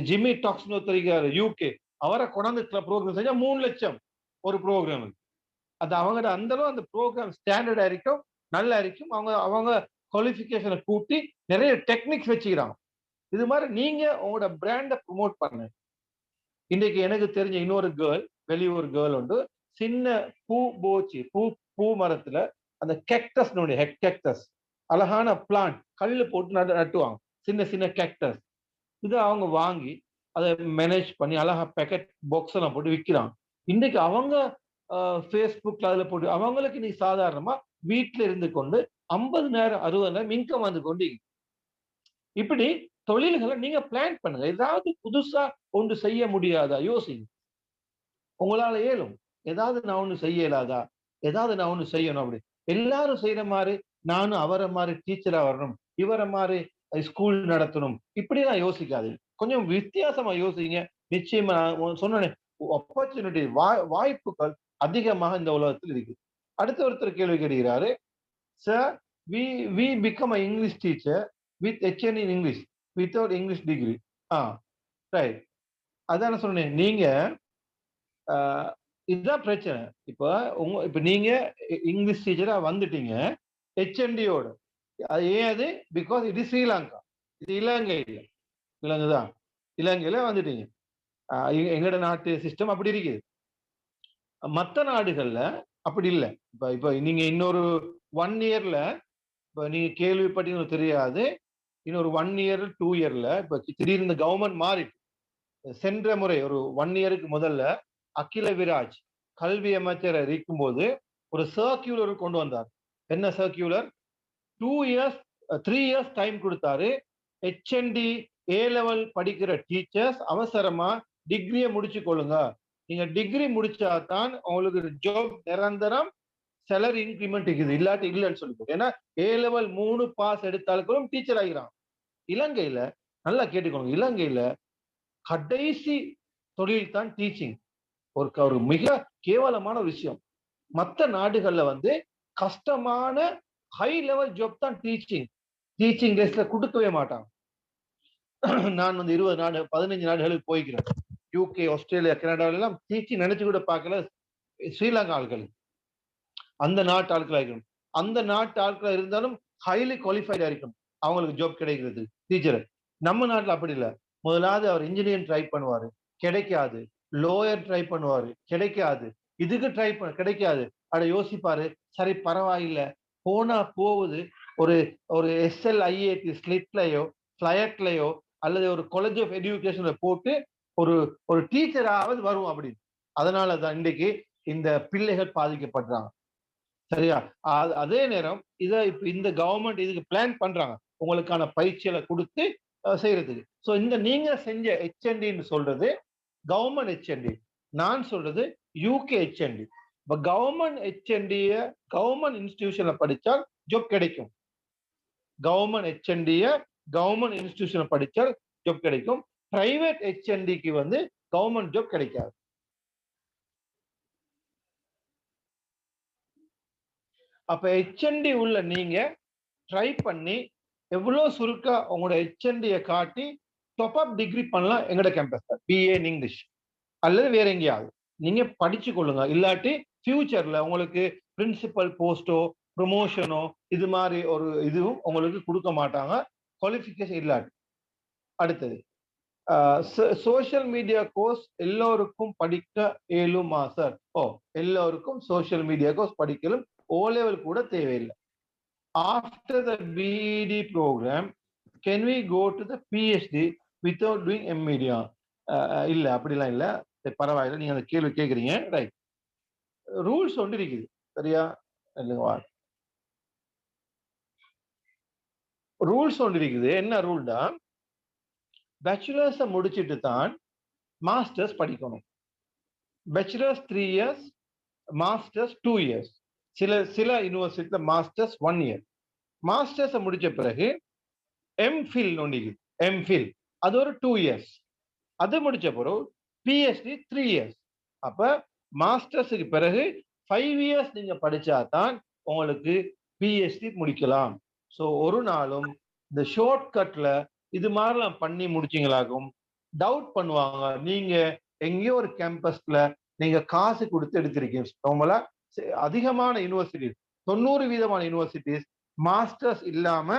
ஜிம்மி டாக்ஸ் ஒருத்தருக்கிறார் யூகே, அவரை கொண்டாந்து ப்ரோக்ராம் செஞ்சா 3 லட்சம் ஒரு ப்ரோக்ராமுக்கு. அது அவங்க அந்த அளவு அந்த ப்ரோக்ராம் ஸ்டாண்டர்டா இருக்கும், நல்லா இருக்கும். அவங்க அவங்க குவாலிஃபிகேஷனை கூட்டி நிறைய டெக்னிக்ஸ் வச்சுக்கிறாங்க. இது மாதிரி நீங்க உங்களோட பிராண்டை ப்ரொமோட் பண்ணுங்க. இன்னைக்கு எனக்கு தெரிஞ்ச இன்னொரு கேர்ள், வெளியூர் கேர்ள் உண்டு, சின்ன பூ போச்சு, பூ மரத்துல அந்த கேக்டஸ் அழகான பிளான்ட் கல்லு போட்டு நட்டுவாங்க, சின்ன சின்ன கேக்டஸ். இதை அவங்க வாங்கி அதை மேனேஜ் பண்ணி அழகா பேக்கெட் பாக்ஸ் எல்லாம் போட்டு விற்கிறாங்க. இன்னைக்கு அவங்க ஃபேஸ்புக்ல அதுல போட்டு அவங்களுக்கு நீ சாதாரணமா வீட்டுல இருந்து கொண்டு 50,000 60,000 இன்கம் வந்து கொண்டு. இப்படி தொழில்களை நீங்க பிளான் பண்ணுங்க. ஏதாவது புதுசா ஒன்று செய்ய முடியாதா யோசிங்க. உங்களால இயலும். ஏதாவது நான் ஒண்ணு செய்ய இயலாதா, ஏதாவது நான் ஒண்ணு செய்யணும். அப்படி எல்லாரும் செய்யற மாதிரி நானும் அவரை மாதிரி டீச்சரா வரணும், இவரை மாதிரி ஸ்கூல் நடத்தணும், இப்படிதான் யோசிக்காது. கொஞ்சம் வித்தியாசமா யோசிங்க. நிச்சயமா நான் சொன்னேன், ஆப்பர்ச்சுனிட்டி, வாய்ப்புகள் அதிகமாக இந்த உலகத்தில் இருக்கு. அடுத்த ஒருத்தர் கேள்வி கேட்கிறாரு, sir we become an English teacher with HN in English without English degree. Right. அதான் சொன்னேன். நீங்க இதுதான் பிரச்சனை. இப்ப நீங்க இங்கிலீஷ் டீச்சரா வந்துட்டீங்க HNDயோட. அது ஏன்? அது பிகாஸ் இது ஸ்ரீலங்கா, இது இலங்கை இல்லை. இலங்கைதான், இலங்கையில வந்துட்டீங்க. எங்கட நாட்டு சிஸ்டம் அப்படி இருக்குது. மற்ற நாடுகள்ல அப்படி இல்லை. இப்ப நீங்க இன்னொரு 1 இயர்ல, இப்ப நீங்க கேள்விப்பட்டீங்கன்னு தெரியாது, இன்னொரு 1 இயர் 2 இயர்ல இப்ப திடீர்னு இந்த கவர்மெண்ட் மாறிட்டு, சென்ற முறை ஒரு 1 இயருக்கு முதல்ல அகில விராஜ் கல்வி அமைச்சர் இருக்கும்போது ஒரு சர்க்குலர் கொண்டு வந்தார். என்ன சர்க்குலர்? 3 இயர்ஸ் டைம் கொடுத்தாரு. HND A லெவல் படிக்கிற டீச்சர்ஸ் அவசரமா டிகிரியை முடிச்சு கொள்ளுங்க. நீங்க டிகிரி முடிச்சாதான் உங்களுக்கு ஜாப் நிரந்தரம், சேலரி இன்கிரிமெண்ட் இருக்குது, இல்லாட்டி இல்லைன்னு சொல்லி. ஏன்னா A லெவல் 3 பாஸ் எடுத்தாலும் டீச்சர் ஆகிறான். இலங்கையில நல்லா கேட்டுக்கோங்க, இலங்கையில கடைசி தொழில் தான் டீச்சிங். ஒரு மிக கேவலமான விஷயம். மற்ற நாடுகள்ல வந்து கஷ்டமான ஹை லெவல் ஜாப் தான் டீச்சிங் லிஸ்ட்ல கொடுக்கவே மாட்டாங்க. நான் வந்து 20 நாடு 15 நாடுகளுக்கு போய்க்கிறேன். யூகே, ஆஸ்திரேலியா, கனடாவில எல்லாம் டீச்சிங் நினைச்சு கூட பார்க்கல. ஸ்ரீலங்கா ஆட்கள், அந்த நாட்டு ஆட்களா இருக்கணும். அந்த நாட்டு ஆட்களா இருந்தாலும் ஹைலி குவாலிஃபைடா இருக்கணும் அவங்களுக்கு ஜாப் கிடைக்கிறது டீச்சர். நம்ம நாட்டுல அப்படி இல்லை. முதலாவது அவர் இன்ஜினியர் ட்ரை பண்ணுவாரு, கிடைக்காது. லோயர் ட்ரை பண்ணுவாரு, கிடைக்காது. இதுக்கு ட்ரை பண்ண கிடைக்காது. அட யோசிப்பாரு, சரி பரவாயில்ல, போனா போகுது. ஒரு ஒரு SLIAT ஸ்லிட்லயோ ஃபிளையட்லயோ அல்லது ஒரு காலேஜ் ஆஃப் எஜுகேஷன்ல போட்டு ஒரு டீச்சராவது வரும் அப்படின்னு. அதனாலதான் இன்றைக்கு இந்த பிள்ளைகள் பாதிக்கப்படுறாங்க. சரியா? அதே நேரம் இப்ப இந்த கவர்மெண்ட் இதுக்கு பிளான் பண்றாங்க, உங்களுக்கான பயிற்சிகளை கொடுத்து செய்யறதுக்கு. சோ இந்த நீங்க செஞ்ச HNDன்னு சொல்றது கவர்மெண்ட் HND, நான் சொல்றது UK HND. இப்ப கவர்மெண்ட் HND கவர்மெண்ட் இன்ஸ்டிடியூஷன்ல படிச்சால் ஜாப் கிடைக்கும். கவர்மெண்ட் HND கவர்மெண்ட் இன்ஸ்டிடியூஷன்ல படிச்சால் ஜாப் கிடைக்கும். பிரைவேட் HNDக்கு வந்து கவர்மெண்ட் ஜாப் கிடைக்காது. அப்ப HND உள்ள நீங்க ட்ரை பண்ணி எவ்வளவு சுருக்கா உங்களோட HND காட்டி டாப் அப் டிகிரி பண்ணலாம் எங்கட கேம்பஸ்ல. BA இன் இங்கிலீஷ் அல்லது வேற எங்கேயாவது நீங்க படிச்சு கொள்ளுங்க. இல்லாட்டி ஃபியூச்சர்ல உங்களுக்கு பிரின்சிபல் போஸ்டோ ப்ரொமோஷனோ இது மாதிரி ஒரு இதுவும் உங்களுக்கு கொடுக்க மாட்டாங்க, குவாலிஃபிகேஷன் இல்லாட்டி. அடுத்தது சோசியல் மீடியா கோர்ஸ் எல்லோருக்கும் படிக்க இயலுமா சார்? எல்லோருக்கும் சோசியல் மீடியா கோர்ஸ் படிக்கலும், O level கூட தேவையில்லை. After the BEd program, can we go to the PhD without doing M media? இல்ல அப்படிலாம் இல்ல. சரி பரவாயில்ல. நீங்க அந்த கேள்வி கேட்கிறீங்க. ரைட். ரூல்ஸ் ஒண்ணு இருக்குது. சரியா? இல்லைங்க ரூல்ஸ் ஒண்ணு இருக்குது. என்ன ரூல்டா, பேச்சுலர்ஸ முடிச்சிட்டு தான் மாஸ்டர்ஸ் படிக்கணும். Bachelors 3 years, masters 2 years. சில சில யுனிவர்சிட்டில மாஸ்டர்ஸ் 1 இயர். மாஸ்டர்ஸ முடிச்ச பிறகு எம்ஃபில் ஒண்ணு இருக்குது. எம்ஃபில். அது ஒரு 2 இயர்ஸ். அது முடிச்ச பிறகு பிஹெச்டி 3 இயர்ஸ். அப்ப மாஸ்டர்ஸுக்கு பிறகு 5 இயர்ஸ் நீங்க படிச்சா தான் உங்களுக்கு பிஹெச்டி முடிக்கலாம். சோ ஒரு நாளும் இந்த ஷார்ட் கட்ல இது மாதிரிலாம் பண்ணி முடிச்சீங்களாகும் டவுட் பண்ணுவாங்க. நீங்க எங்கேயோ ஒரு கேம்பஸ்ல நீங்க காசு கொடுத்து எடுத்திருக்கீங்க. நார்மலா அதிகமான யூனிவர்சிட்டிஸ் 90% யூனிவர்சிட்டிஸ் மாஸ்டர்ஸ் இல்லாம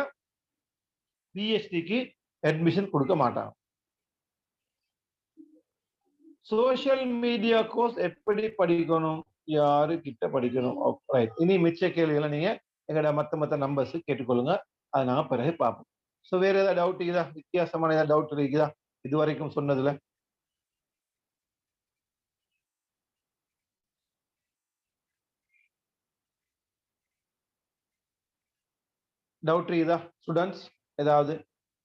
பிஹெச்டிக்கு அட்மிஷன் கொடுக்க மாட்டாங்க. சோஷியல் மீடியா கோர்ஸ் எப்படி படிக்கணும், யாரு கிட்ட படிக்கணும்? ரைட். இனி மிச்ச கேள்விகளை நீங்க எங்கட மத்த நம்பர்ஸ் கேட்டுக்கொள்ளுங்க. அதை நாங்க பிறகு பார்ப்போம். சோ வேற ஏதாவது டவுட் இருக்குதா? வித்தியாசமான ஏதாவது டவுட் இருக்குதா இது வரைக்கும் சொன்னதுல? டவுட் இருக்குதா ஸ்டூடெண்ட்ஸ்? ஏதாவது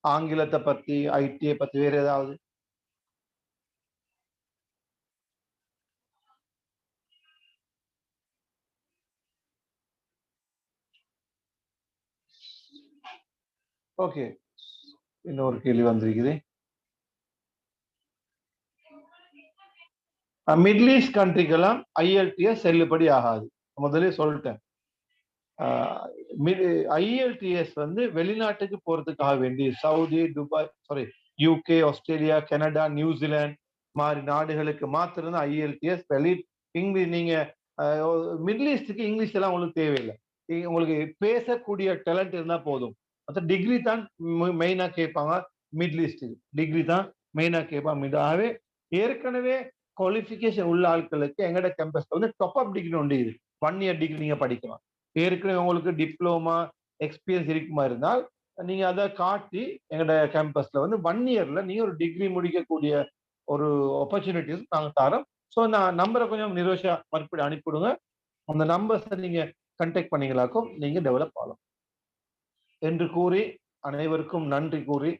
ஆங்கிலத்தை பத்தி, ஐடியை பத்தி வேற ஏதாவது? ஓகே. இன்னொரு கேள்வி வந்திருக்குது. மிடில் ஈஸ்ட் கண்ட்ரிக்கெல்லாம் ஐஎல்டிஎஸ் செல்லுபடி ஆகாது. முதலே சொல்லிட்டேன். ஐஎல்டிஎஸ் வந்து வெளிநாட்டுக்கு போறதுக்காக வேண்டி Saudi, Dubai, sorry UK, Australia, Canada, New Zealand மாதிரி நாடுகளுக்கு மாத்திரம் தான் ஐஎல்டிஎஸ் வெளி. இங்கிலீஷ் நீங்க மிடில் ஈஸ்டுக்கு இங்கிலீஷ் எல்லாம் உங்களுக்கு தேவையில்லை. உங்களுக்கு பேசக்கூடிய டேலண்ட் இருந்தா போதும். மற்ற டிகிரி தான் மெயினா கேட்பாங்க. மிடில் ஈஸ்டுக்கு டிகிரி தான் மெயினா கேட்பாங்க. ஆகவே ஏற்கனவே குவாலிஃபிகேஷன் உள்ள ஆட்களுக்கு எங்கட கேம்பஸ்ல வந்து டாப் அப் டிகிரி ஒன்று இது 1 இயர் டிகிரி நீங்க படிக்கலாம். ஏற்கனவே உங்களுக்கு டிப்ளோமா எக்ஸ்பீரியன்ஸ் இருக்குமா இருந்தால் நீங்க அதை காட்டி எங்கட கேம்பஸ்ல வந்து 1 இயர்ல நீங்க ஒரு டிகிரி முடிக்கக்கூடிய ஒரு ஆப்பர்ச்சுனிட்டிஸ் நாங்க தரோம். ஸோ நான் நம்பரை கொஞ்சம் நிரோஷா மறுபடி அனுப்பிவிடுங்க. அந்த நம்பர்ஸை நீங்க கண்டெக்ட் பண்ணீங்களாக்கும் நீங்க டெவலப் ஆகலாம் என்று கூறி அனைவருக்கும் நன்றி கூறி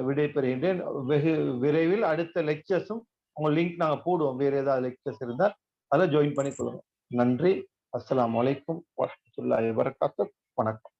விடைபெறுகின்றேன். வெகு விரைவில் அடுத்த லெக்சர்ஸும் உங்க லிங்க் நாங்க போடுவோம். வேற ஏதாவது லெக்சர்ஸ் இருந்தால் அதை ஜாயின் பண்ணிக்கொள்ளுங்க. நன்றி. அஸ்ஸலாமு அலைக்கும் வரஹ்மத்துல்லாஹி வபரகாத்துஹு. வணக்கம்.